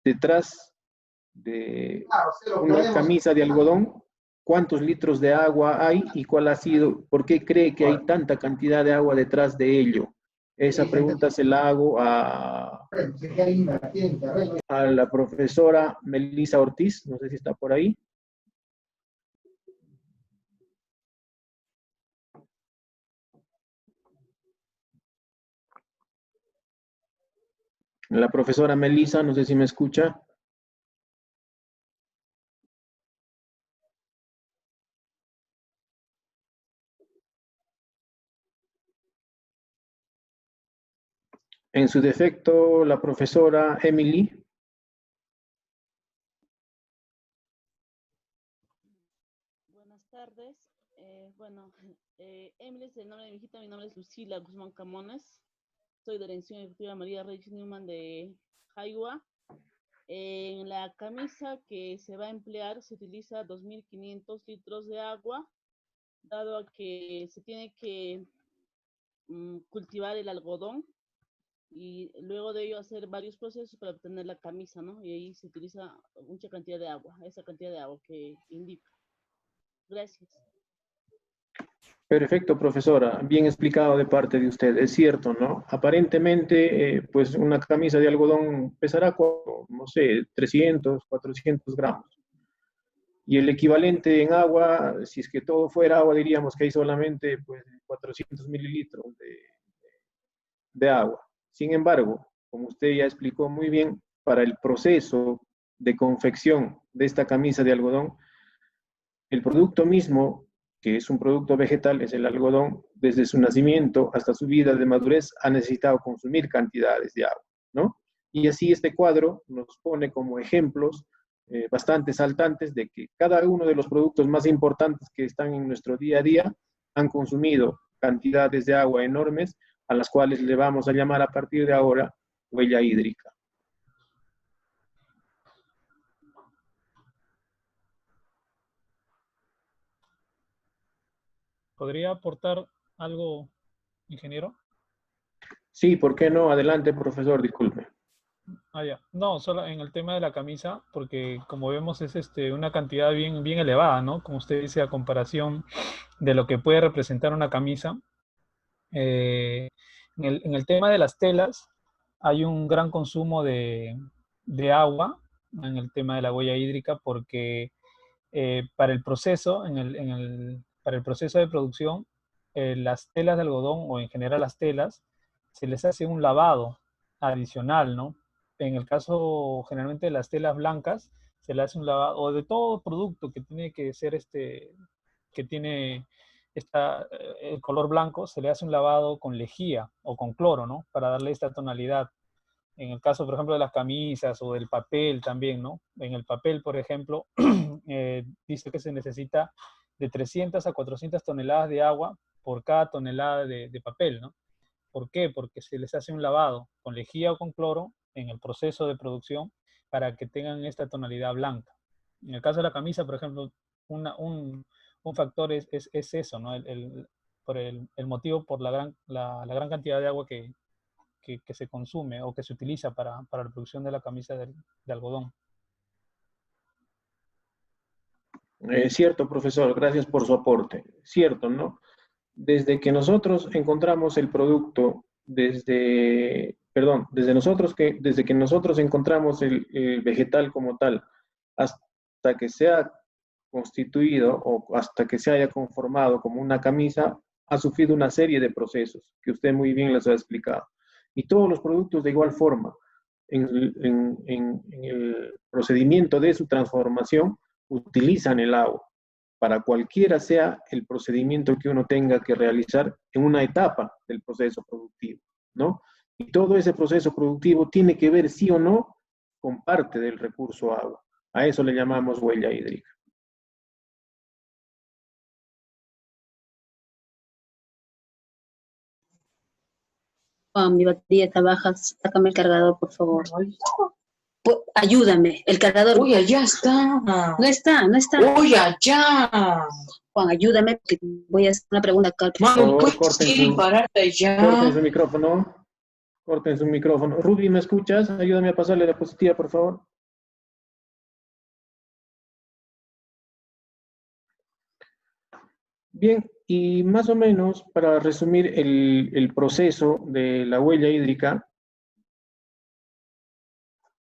detrás de una camisa de algodón, cuántos litros de agua hay y cuál ha sido, por qué cree que hay tanta cantidad de agua detrás de ello. Esa pregunta se la hago a la profesora Melissa Ortiz, no sé si está por ahí. La profesora Melissa, no sé si me escucha. En su defecto, la profesora Emily. Buenas tardes. Emily es el nombre de mi hijita, mi nombre es Lucila Guzmán Camones. Soy de la Institución Ejecutiva María Reyes Newman de Jaiwa. En la camisa que se va a emplear se utiliza 2.500 litros de agua, dado a que se tiene que cultivar el algodón y luego de ello hacer varios procesos para obtener la camisa, ¿no? Y ahí se utiliza mucha cantidad de agua, esa cantidad de agua que indica. Gracias. Perfecto, profesora. Bien explicado de parte de usted. Es cierto, ¿no? Aparentemente, pues una camisa de algodón pesará, no sé, 300, 400 gramos. Y el equivalente en agua, si es que todo fuera agua, diríamos que hay solamente pues, 400 mililitros de agua. Sin embargo, como usted ya explicó muy bien, para el proceso de confección de esta camisa de algodón, el producto mismo, que es un producto vegetal, es el algodón, desde su nacimiento hasta su vida de madurez, ha necesitado consumir cantidades de agua, ¿no? Y así este cuadro nos pone como ejemplos bastante saltantes de que cada uno de los productos más importantes que están en nuestro día a día han consumido cantidades de agua enormes, a las cuales le vamos a llamar a partir de ahora huella hídrica. ¿Podría aportar algo, ingeniero? Sí, ¿por qué no? Adelante, profesor, disculpe. Ah, ya. No, solo en el tema de la camisa, porque como vemos es una cantidad bien, bien elevada, ¿no? Como usted dice, a comparación de lo que puede representar una camisa. Eh, en el tema de las telas, hay un gran consumo de agua en el tema de la huella hídrica, porque para el proceso, para el proceso de producción, las telas de algodón o en general las telas, se les hace un lavado adicional, ¿no? En el caso generalmente de las telas blancas, se le hace un lavado, o de todo producto que tiene que ser que tiene el color blanco, se le hace un lavado con lejía o con cloro, ¿no? Para darle esta tonalidad. En el caso, por ejemplo, de las camisas o del papel también, ¿no? En el papel, por ejemplo, dice que se necesita de 300 a 400 toneladas de agua por cada tonelada de papel, ¿no? ¿Por qué? Porque se les hace un lavado con lejía o con cloro en el proceso de producción para que tengan esta tonalidad blanca. En el caso de la camisa, por ejemplo, un factor es eso, ¿no? Por el motivo, por la gran cantidad de agua que se consume o que se utiliza para la producción de la camisa de algodón. Cierto, profesor, gracias por su aporte. Cierto, ¿no? Desde que nosotros encontramos el producto, desde que nosotros encontramos el vegetal como tal, hasta que sea constituido o hasta que se haya conformado como una camisa, ha sufrido una serie de procesos que usted muy bien les ha explicado. Y todos los productos de igual forma, en el procedimiento de su transformación, utilizan el agua para cualquiera sea el procedimiento que uno tenga que realizar en una etapa del proceso productivo, ¿no? Y todo ese proceso productivo tiene que ver, sí o no, con parte del recurso agua. A eso le llamamos huella hídrica. Mi batería está baja, sácame el cargador, por favor. Ayúdame, el cargador. Uy, allá está. No está, no está. Uy, allá. Juan, ayúdame, que voy a hacer una pregunta acá. Mano, ¿puedes pararte allá? Corten su micrófono. Corten su micrófono. Ruby, ¿me escuchas? Ayúdame a pasarle la diapositiva, por favor. Bien, y más o menos para resumir el proceso de la huella hídrica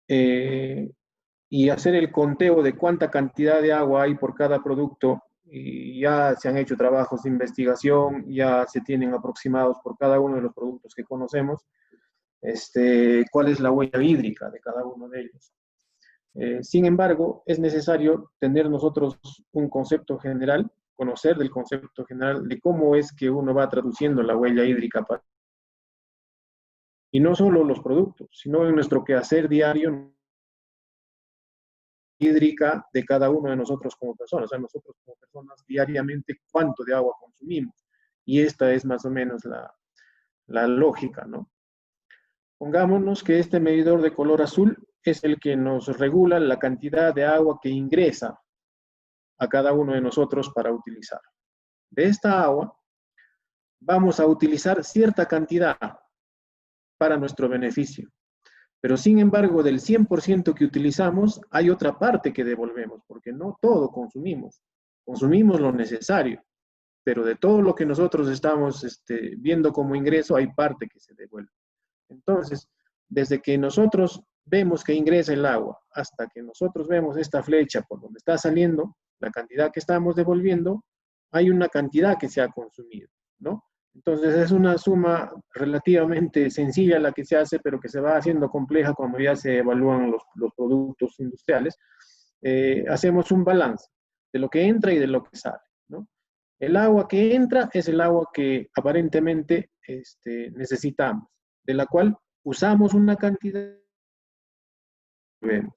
y hacer el conteo de cuánta cantidad de agua hay por cada producto, y ya se han hecho trabajos de investigación, ya se tienen aproximados por cada uno de los productos que conocemos, cuál es la huella hídrica de cada uno de ellos. Sin embargo, es necesario tener nosotros un concepto general, conocer del concepto general de cómo es que uno va traduciendo la huella hídrica y no solo los productos, sino en nuestro quehacer diario hídrica de cada uno de nosotros como personas. O sea, nosotros como personas diariamente cuánto de agua consumimos. Y esta es más o menos la lógica, ¿no? Pongámonos que este medidor de color azul es el que nos regula la cantidad de agua que ingresa a cada uno de nosotros para utilizar. De esta agua vamos a utilizar cierta cantidad para nuestro beneficio. Pero sin embargo, del 100% que utilizamos, hay otra parte que devolvemos, porque no todo consumimos. Consumimos lo necesario, pero de todo lo que nosotros estamos viendo como ingreso, hay parte que se devuelve. Entonces, desde que nosotros vemos que ingresa el agua, hasta que nosotros vemos esta flecha por donde está saliendo, la cantidad que estamos devolviendo, hay una cantidad que se ha consumido, ¿no? Entonces es una suma relativamente sencilla la que se hace, pero que se va haciendo compleja cuando ya se evalúan los productos industriales. Hacemos un balance de lo que entra y de lo que sale, ¿no? El agua que entra es el agua que aparentemente necesitamos, de la cual usamos una cantidad vemos.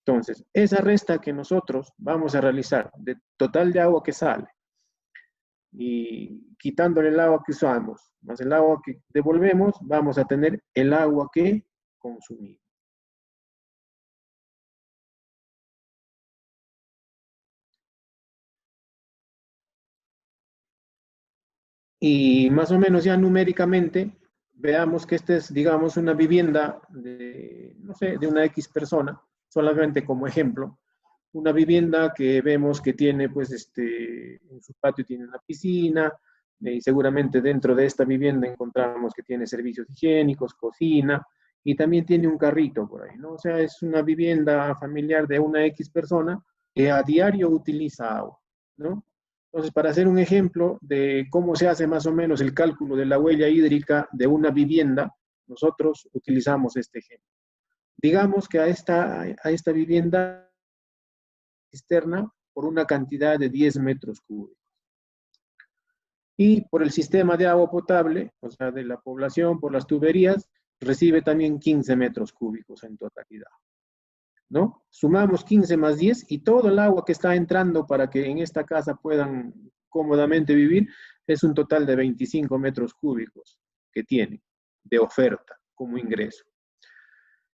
Entonces, esa resta que nosotros vamos a realizar del total de agua que sale y quitándole el agua que usamos, más el agua que devolvemos, vamos a tener el agua que consumimos. Y más o menos ya numéricamente, veamos que esta es, digamos, una vivienda de, no sé, de una X persona, solamente como ejemplo. Una vivienda que vemos que tiene, pues, en su patio tiene una piscina, y seguramente dentro de esta vivienda encontramos que tiene servicios higiénicos, cocina, y también tiene un carrito por ahí, ¿no? O sea, es una vivienda familiar de una X persona que a diario utiliza agua, ¿no? Entonces, para hacer un ejemplo de cómo se hace más o menos el cálculo de la huella hídrica de una vivienda, nosotros utilizamos este ejemplo. Digamos que a esta vivienda cisterna por una cantidad de 10 metros cúbicos. Y por el sistema de agua potable, o sea, de la población, por las tuberías, recibe también 15 metros cúbicos en totalidad, ¿no? Sumamos 15 más 10 y todo el agua que está entrando para que en esta casa puedan cómodamente vivir es un total de 25 metros cúbicos que tiene de oferta como ingreso.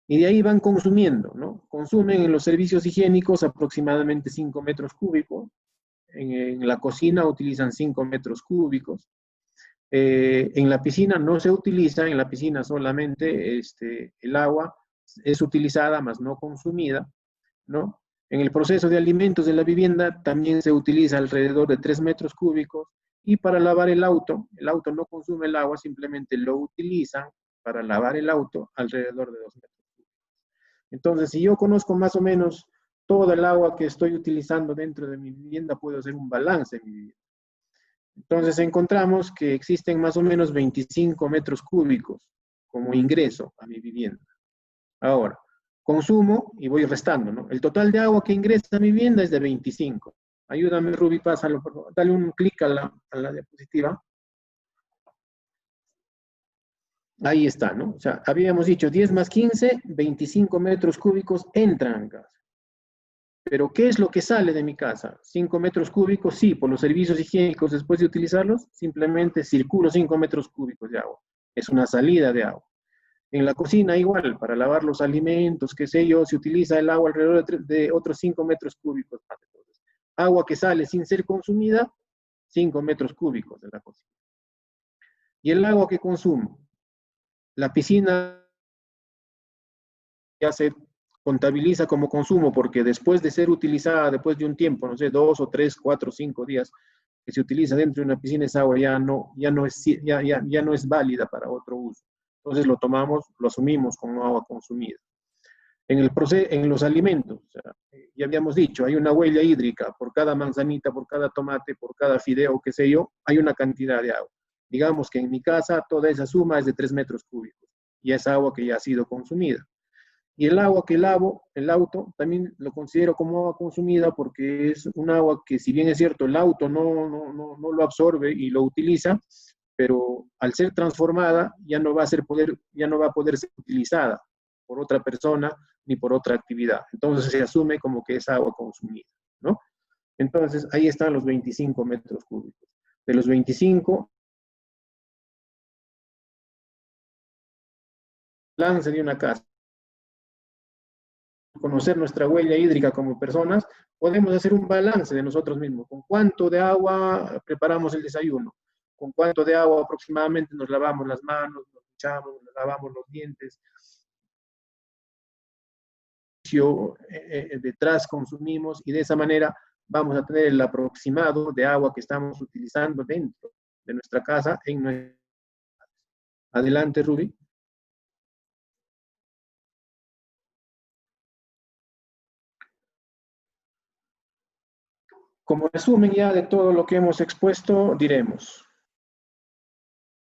Y de ahí van consumiendo, ¿no? Consumen en los servicios higiénicos aproximadamente 5 metros cúbicos. En la cocina utilizan 5 metros cúbicos. En la piscina no se utiliza, en la piscina solamente el agua es utilizada, más no consumida, ¿no? En el proceso de alimentos de la vivienda también se utiliza alrededor de 3 metros cúbicos. Y para lavar el auto no consume el agua, simplemente lo utilizan para lavar el auto alrededor de 2 metros. Entonces, si yo conozco más o menos todo el agua que estoy utilizando dentro de mi vivienda, puedo hacer un balance en mi vivienda. Entonces, encontramos que existen más o menos 25 metros cúbicos como ingreso a mi vivienda. Ahora, consumo y voy restando, ¿no? El total de agua que ingresa a mi vivienda es de 25. Ayúdame, Ruby, pásalo, por favor. Dale un clic a la diapositiva. Ahí está, ¿no? O sea, habíamos dicho 10 más 15, 25 metros cúbicos entran a casa. Pero, ¿qué es lo que sale de mi casa? 5 metros cúbicos, sí, por los servicios higiénicos después de utilizarlos, simplemente circulo 5 metros cúbicos de agua. Es una salida de agua. En la cocina igual, para lavar los alimentos, qué sé yo, se utiliza el agua alrededor de otros 5 metros cúbicos. Agua que sale sin ser consumida, 5 metros cúbicos de la cocina. Y el agua que consumo. La piscina ya se contabiliza como consumo porque después de ser utilizada, después de un tiempo, no sé, 2 o 3, 4, 5 días que se utiliza dentro de una piscina, esa agua ya no es válida para otro uso. Entonces lo tomamos, lo asumimos como agua consumida. En los alimentos, o sea, ya habíamos dicho, hay una huella hídrica por cada manzanita, por cada tomate, por cada fideo, qué sé yo, hay una cantidad de agua. Digamos que en mi casa toda esa suma es de 3 metros cúbicos y es agua que ya ha sido consumida. Y el agua que lavo, el auto, también lo considero como agua consumida porque es un agua que, si bien es cierto, el auto no lo absorbe y lo utiliza, pero al ser transformada ya no va a poder ser utilizada por otra persona ni por otra actividad. Entonces se asume como que es agua consumida, ¿no? Entonces ahí están los 25 metros cúbicos. De los 25, balance de una casa. Conocer nuestra huella hídrica como personas, podemos hacer un balance de nosotros mismos. ¿Con cuánto de agua preparamos el desayuno? ¿Con cuánto de agua aproximadamente nos lavamos las manos, nos duchamos, nos lavamos los dientes? Detrás consumimos y de esa manera vamos a tener el aproximado de agua que estamos utilizando dentro de nuestra casa. Adelante, Ruby. Como resumen ya de todo lo que hemos expuesto, diremos,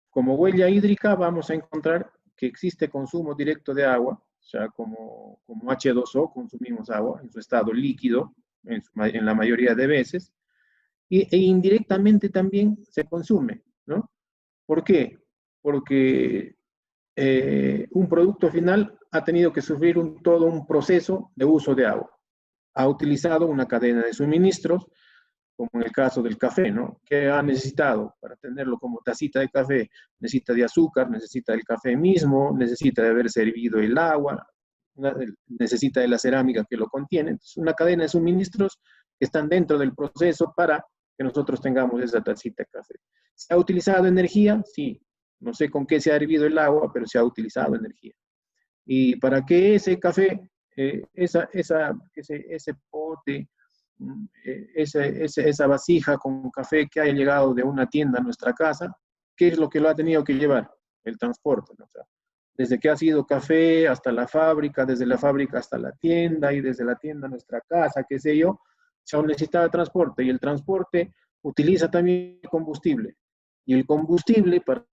como huella hídrica vamos a encontrar que existe consumo directo de agua, o sea, como H2O consumimos agua en su estado líquido, en la mayoría de veces, e indirectamente también se consume, ¿no? ¿Por qué? Porque un producto final ha tenido que sufrir todo un proceso de uso de agua. Ha utilizado una cadena de suministros, como en el caso del café, ¿no? ¿Qué ha necesitado para tenerlo como tacita de café? Necesita de azúcar, necesita del café mismo, necesita de haber servido el agua, necesita de la cerámica que lo contiene. Entonces, una cadena de suministros que están dentro del proceso para que nosotros tengamos esa tacita de café. ¿Se ha utilizado energía? Sí. No sé con qué se ha hervido el agua, pero se ha utilizado energía. Y para que ese café, ese pote, esa vasija con café que haya llegado de una tienda a nuestra casa, ¿qué es lo que lo ha tenido que llevar? El transporte, ¿no? O sea, desde que ha sido café hasta la fábrica, desde la fábrica hasta la tienda y desde la tienda a nuestra casa, qué sé yo, se ha necesitado transporte y el transporte utiliza también combustible. Y el combustible, para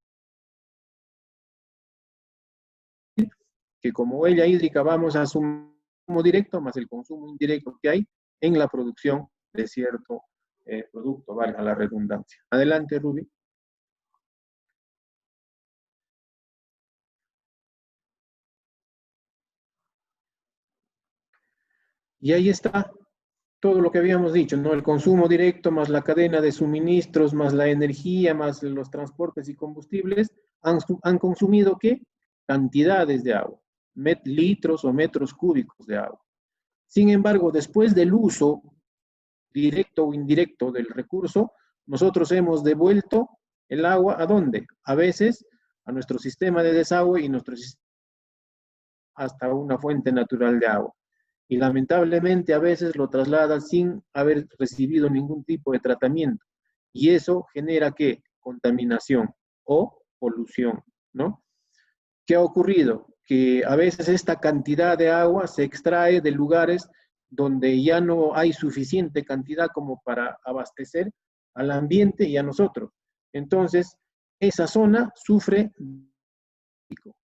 que como huella hídrica vamos a su consumo directo más el consumo indirecto que hay en la producción de cierto producto, valga la redundancia. Adelante, Ruby. Y ahí está todo lo que habíamos dicho, ¿no? El consumo directo más la cadena de suministros, más la energía, más los transportes y combustibles, han consumido, ¿qué? Cantidades de agua, litros o metros cúbicos de agua. Sin embargo, después del uso directo o indirecto del recurso, nosotros hemos devuelto el agua ¿a dónde? A veces a nuestro sistema de desagüe y hasta una fuente natural de agua. Y lamentablemente a veces lo traslada sin haber recibido ningún tipo de tratamiento. Y eso genera ¿qué? Contaminación o polución, ¿no? ¿Qué ha ocurrido? Que a veces esta cantidad de agua se extrae de lugares donde ya no hay suficiente cantidad como para abastecer al ambiente y a nosotros. Entonces, esa zona sufre.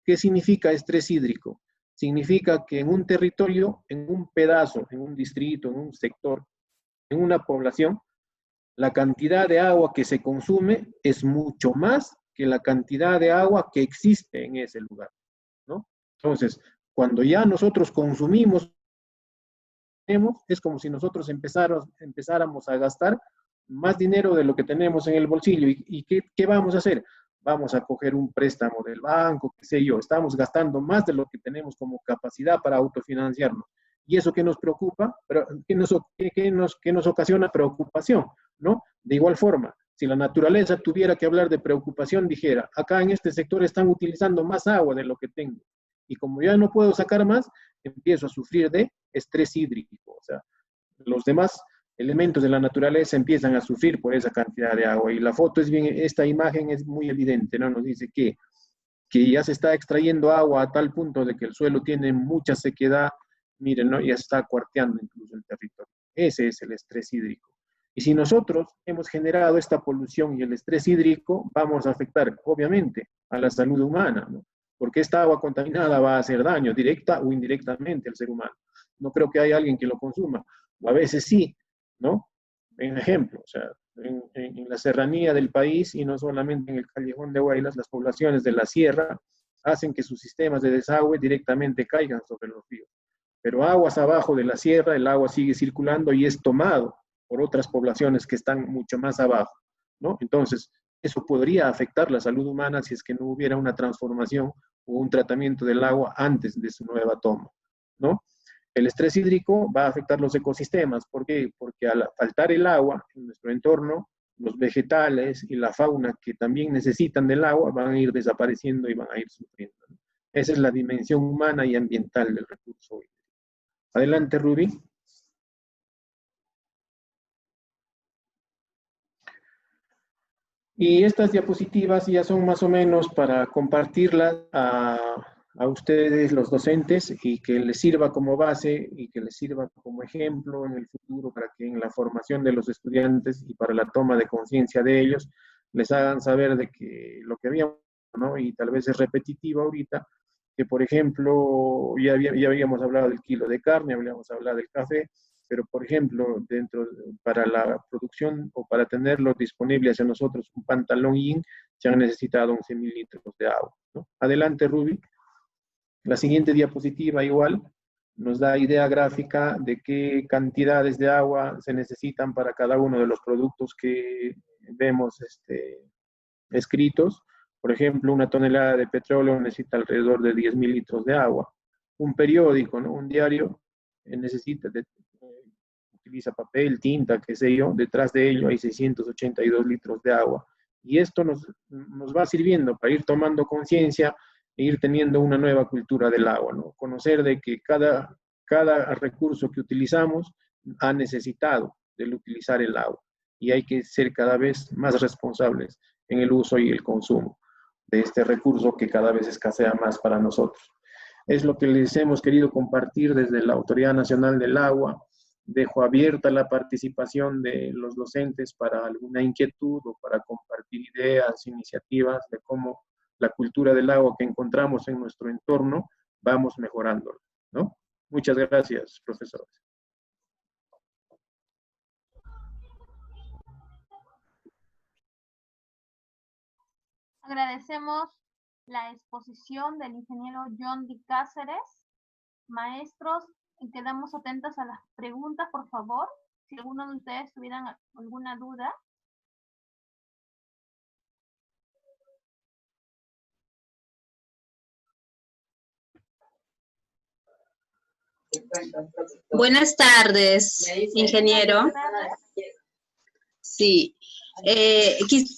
¿Qué significa estrés hídrico? Significa que en un territorio, en un pedazo, en un distrito, en un sector, en una población, la cantidad de agua que se consume es mucho más que la cantidad de agua que existe en ese lugar, ¿no? Entonces, cuando ya nosotros consumimos, es como si nosotros empezáramos a gastar más dinero de lo que tenemos en el bolsillo. ¿Y qué vamos a hacer? Vamos a coger un préstamo del banco, qué sé yo, estamos gastando más de lo que tenemos como capacidad para autofinanciarnos. ¿Y eso qué nos preocupa? Pero, ¿qué nos ocasiona preocupación? ¿No? De igual forma, si la naturaleza tuviera que hablar de preocupación, dijera, acá en este sector están utilizando más agua de lo que tengo. Y como ya no puedo sacar más, empiezo a sufrir de estrés hídrico. O sea, los demás elementos de la naturaleza empiezan a sufrir por esa cantidad de agua. Y la foto es bien, esta imagen es muy evidente, ¿no? Nos dice que ya se está extrayendo agua a tal punto de que el suelo tiene mucha sequedad, miren, ¿no? Ya se está cuarteando incluso el territorio. Ese es el estrés hídrico. Y si nosotros hemos generado esta polución y el estrés hídrico, vamos a afectar, obviamente, a la salud humana, ¿no? Porque esta agua contaminada va a hacer daño directa o indirectamente al ser humano. No creo que haya alguien que lo consuma. A veces sí, ¿no? En ejemplo, o sea, en la serranía del país y no solamente en el Callejón de Huaylas, las poblaciones de la sierra hacen que sus sistemas de desagüe directamente caigan sobre los ríos. Pero aguas abajo de la sierra, el agua sigue circulando y es tomado por otras poblaciones que están mucho más abajo, ¿no? Entonces, eso podría afectar la salud humana si es que no hubiera una transformación o un tratamiento del agua antes de su nueva toma, ¿no? El estrés hídrico va a afectar los ecosistemas. ¿Por qué? Porque al faltar el agua en nuestro entorno, los vegetales y la fauna que también necesitan del agua van a ir desapareciendo y van a ir sufriendo, ¿no? Esa es la dimensión humana y ambiental del recurso hídrico. Adelante, Ruby. Y estas diapositivas ya son más o menos para compartirlas a ustedes, los docentes, y que les sirva como base y que les sirva como ejemplo en el futuro para que en la formación de los estudiantes y para la toma de conciencia de ellos les hagan saber de que lo que habíamos, ¿no? Y tal vez es repetitivo ahorita, que por ejemplo ya habíamos hablado del kilo de carne, habíamos hablado del café, pero por ejemplo, para la producción o para tenerlo disponible hacia nosotros, un pantalón jean, se han necesitado 11.000 litros de agua, ¿no? Adelante, Ruby. La siguiente diapositiva igual nos da idea gráfica de qué cantidades de agua se necesitan para cada uno de los productos que vemos escritos. Por ejemplo, una tonelada de petróleo necesita alrededor de 10.000 litros de agua. Un periódico, ¿no? Un diario utiliza papel, tinta, qué sé yo, detrás de ello hay 682 litros de agua. Y esto nos va sirviendo para ir tomando conciencia e ir teniendo una nueva cultura del agua, ¿no? Conocer de que cada recurso que utilizamos ha necesitado del utilizar el agua y hay que ser cada vez más responsables en el uso y el consumo de este recurso que cada vez escasea más para nosotros. Es lo que les hemos querido compartir desde la Autoridad Nacional del Agua. Dejo abierta la participación de los docentes para alguna inquietud o para compartir ideas, iniciativas de cómo la cultura del agua que encontramos en nuestro entorno vamos mejorándola, ¿no? Muchas gracias, profesores. Agradecemos la exposición del ingeniero John D. Cáceres. Maestros, quedamos atentos a las preguntas, por favor. Si alguno de ustedes tuvieran alguna duda. Buenas tardes, ingeniero. Sí.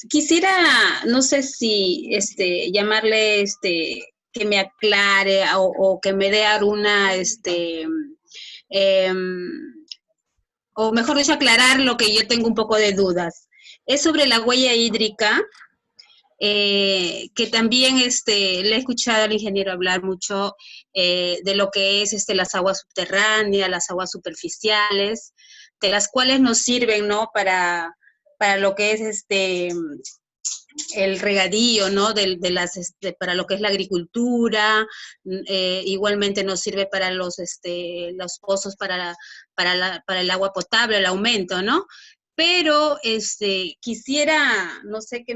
Quisiera, no sé si llamarle que me aclare o que me dé alguna o mejor dicho, aclarar lo que yo tengo un poco de dudas. Es sobre la huella hídrica, que también le he escuchado al ingeniero hablar mucho de lo que es las aguas subterráneas, las aguas superficiales, de las cuales nos sirven, ¿no? Para lo que es el regadío, ¿no? Para lo que es la agricultura, igualmente nos sirve para los pozos, para el agua potable, el aumento, ¿no? Pero quisiera, no sé, que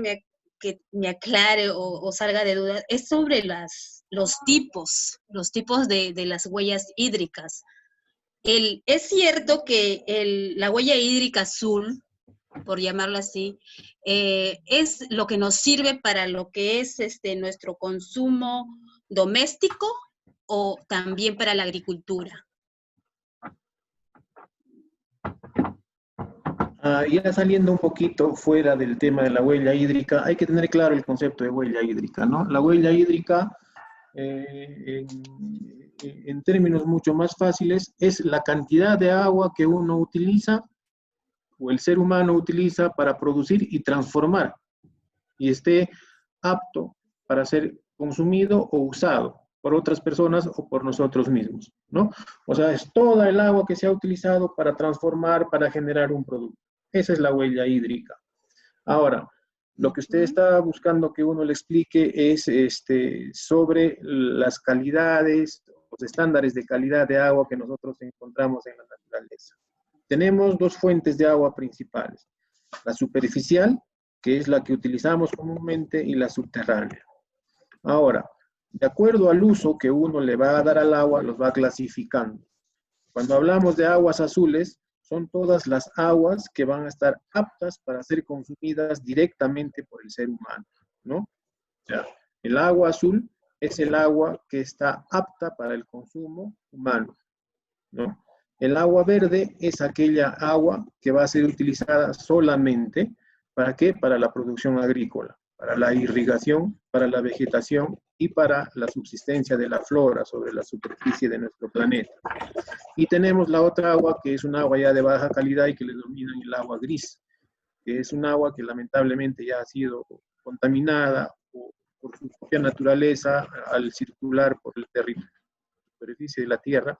me aclare o salga de duda, es sobre los tipos de las huellas hídricas. Es cierto que la huella hídrica azul, por llamarlo así, es lo que nos sirve para lo que es nuestro consumo doméstico o también para la agricultura. Ya saliendo un poquito fuera del tema de la huella hídrica, hay que tener claro el concepto de huella hídrica, ¿no? La huella hídrica, en términos mucho más fáciles, es la cantidad de agua que uno utiliza o el ser humano utiliza para producir y transformar y esté apto para ser consumido o usado por otras personas o por nosotros mismos, ¿no? O sea, es toda el agua que se ha utilizado para transformar, para generar un producto. Esa es la huella hídrica. Ahora, lo que usted está buscando que uno le explique es sobre las calidades, los estándares de calidad de agua que nosotros encontramos en la naturaleza. Tenemos dos fuentes de agua principales, la superficial, que es la que utilizamos comúnmente, y la subterránea. Ahora, de acuerdo al uso que uno le va a dar al agua, los va clasificando. Cuando hablamos de aguas azules, son todas las aguas que van a estar aptas para ser consumidas directamente por el ser humano, ¿no? O sea, el agua azul es el agua que está apta para el consumo humano, ¿no? El agua verde es aquella agua que va a ser utilizada solamente, ¿para qué? Para la producción agrícola, para la irrigación, para la vegetación y para la subsistencia de la flora sobre la superficie de nuestro planeta. Y tenemos la otra agua, que es un agua ya de baja calidad y que le denominan el agua gris, que es un agua que lamentablemente ya ha sido contaminada por su propia naturaleza al circular por el territorio, la superficie de la Tierra,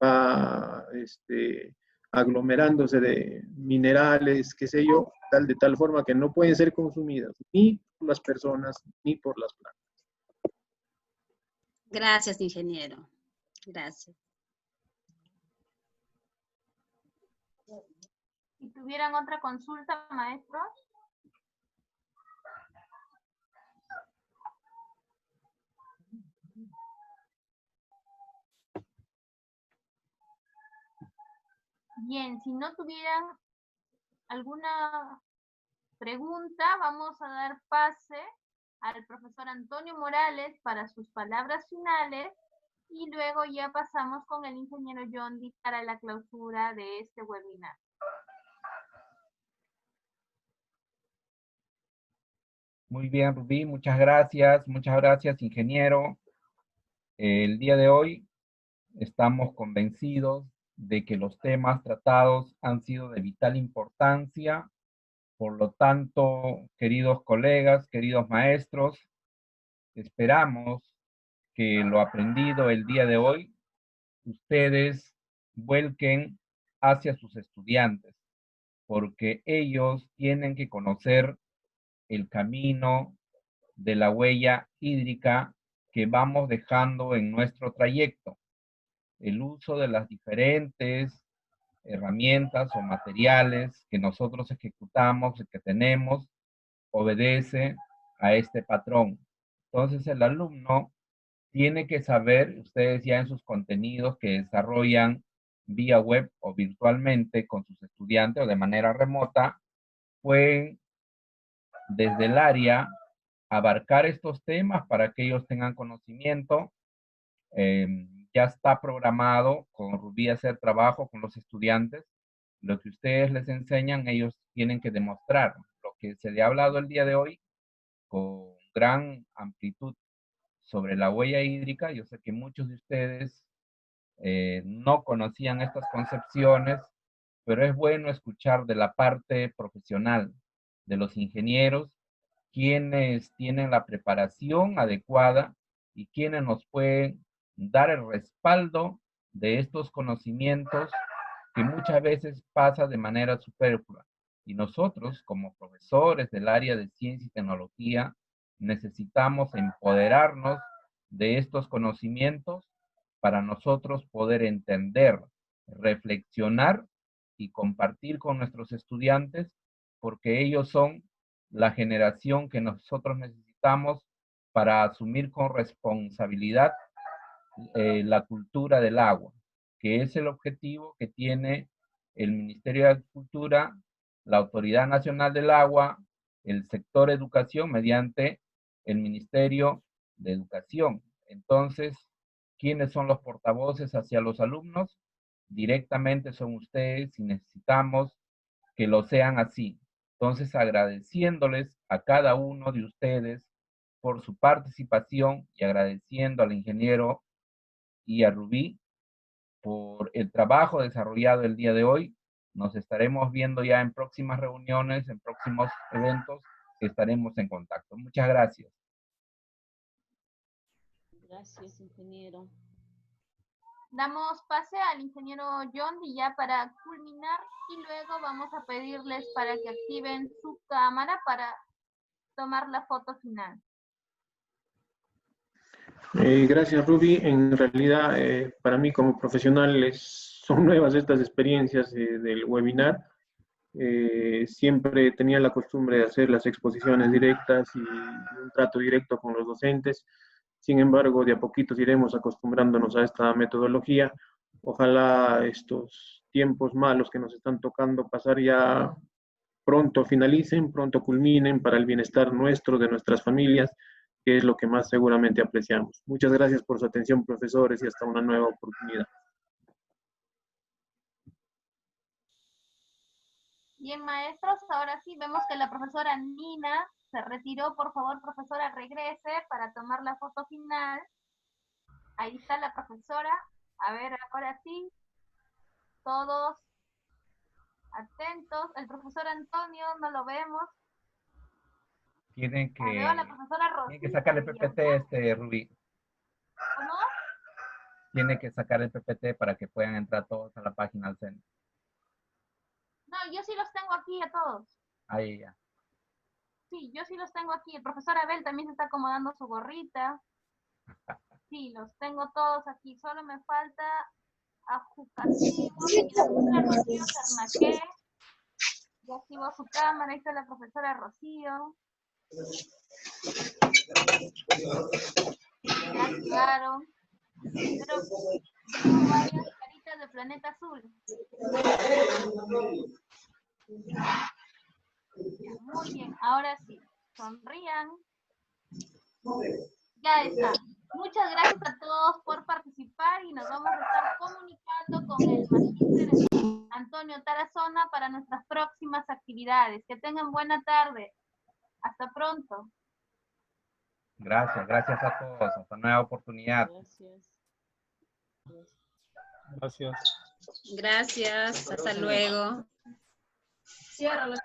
va aglomerándose de minerales, qué sé yo, de tal forma que no pueden ser consumidas ni por las personas ni por las plantas. Gracias, ingeniero. Gracias. Si tuvieran otra consulta, maestros. Bien, si no tuvieran alguna pregunta, vamos a dar pase al profesor Antonio Morales para sus palabras finales y luego ya pasamos con el ingeniero Yondi para la clausura de este webinar. Muy bien, Rubí, muchas gracias, ingeniero. El día de hoy estamos convencidos de que los temas tratados han sido de vital importancia. Por lo tanto, queridos colegas, queridos maestros, esperamos que lo aprendido el día de hoy, ustedes vuelquen hacia sus estudiantes, porque ellos tienen que conocer el camino de la huella hídrica que vamos dejando en nuestro trayecto. El uso de las diferentes herramientas o materiales que nosotros ejecutamos, que tenemos, obedece a este patrón. Entonces el alumno tiene que saber, ustedes ya en sus contenidos que desarrollan vía web o virtualmente con sus estudiantes o de manera remota, pueden desde el área abarcar estos temas para que ellos tengan conocimiento. Ya está programado con Rubí hacer trabajo con los estudiantes. Lo que ustedes les enseñan, ellos tienen que demostrar. Lo que se le ha hablado el día de hoy con gran amplitud sobre la huella hídrica, yo sé que muchos de ustedes no conocían estas concepciones, pero es bueno escuchar de la parte profesional, de los ingenieros, quienes tienen la preparación adecuada y quienes nos pueden dar el respaldo de estos conocimientos que muchas veces pasa de manera superflua. Y nosotros, como profesores del área de ciencia y tecnología, necesitamos empoderarnos de estos conocimientos para nosotros poder entender, reflexionar y compartir con nuestros estudiantes, porque ellos son la generación que nosotros necesitamos para asumir con responsabilidad la cultura del agua, que es el objetivo que tiene el Ministerio de Agricultura, la Autoridad Nacional del Agua, el sector educación mediante el Ministerio de Educación. Entonces, ¿quiénes son los portavoces hacia los alumnos? Directamente son ustedes y necesitamos que lo sean así. Entonces, agradeciéndoles a cada uno de ustedes por su participación y agradeciendo al ingeniero y a Rubí por el trabajo desarrollado el día de hoy. Nos estaremos viendo ya en próximas reuniones, en próximos eventos, que estaremos en contacto. Muchas gracias. Gracias, ingeniero. Damos pase al ingeniero Yondi ya para culminar y luego vamos a pedirles para que activen su cámara para tomar la foto final. Gracias, Ruby. En realidad, para mí como profesional son nuevas estas experiencias del webinar. Siempre tenía la costumbre de hacer las exposiciones directas y un trato directo con los docentes. Sin embargo, de a poquitos iremos acostumbrándonos a esta metodología. Ojalá estos tiempos malos que nos están tocando pasar ya pronto finalicen, pronto culminen para el bienestar nuestro, de nuestras familias, que es lo que más seguramente apreciamos. Muchas gracias por su atención, profesores, y hasta una nueva oportunidad. Bien, maestros, ahora sí vemos que la profesora Nina se retiró. Por favor, profesora, regrese para tomar la foto final. Ahí está la profesora. A ver, ahora sí. Todos atentos. El profesor Antonio no lo vemos. Tienen que, veo a la profesora Rosita, tienen que sacar el PPT, Rubí. ¿Cómo? Tienen que sacar el PPT para que puedan entrar todos a la página del centro. No, yo sí los tengo aquí a todos. Ahí ya. Sí, yo sí los tengo aquí. El profesor Abel también se está acomodando su gorrita. Sí, los tengo todos aquí. Solo me falta a Jucasimo y la profesora Rocío Cernaqué. Ya activó su cámara. Ahí está la profesora Rocío. Ya activaron. Pero tengo varias caritas de planeta azul. Muy bien, ahora sí, sonrían. Ya está. Muchas gracias a todos por participar y nos vamos a estar comunicando con el magíster Antonio Tarazona para nuestras próximas actividades. Que tengan buena tarde. Hasta pronto. Gracias, gracias a todos. Hasta nueva oportunidad. Gracias. Gracias, hasta luego. Cierra la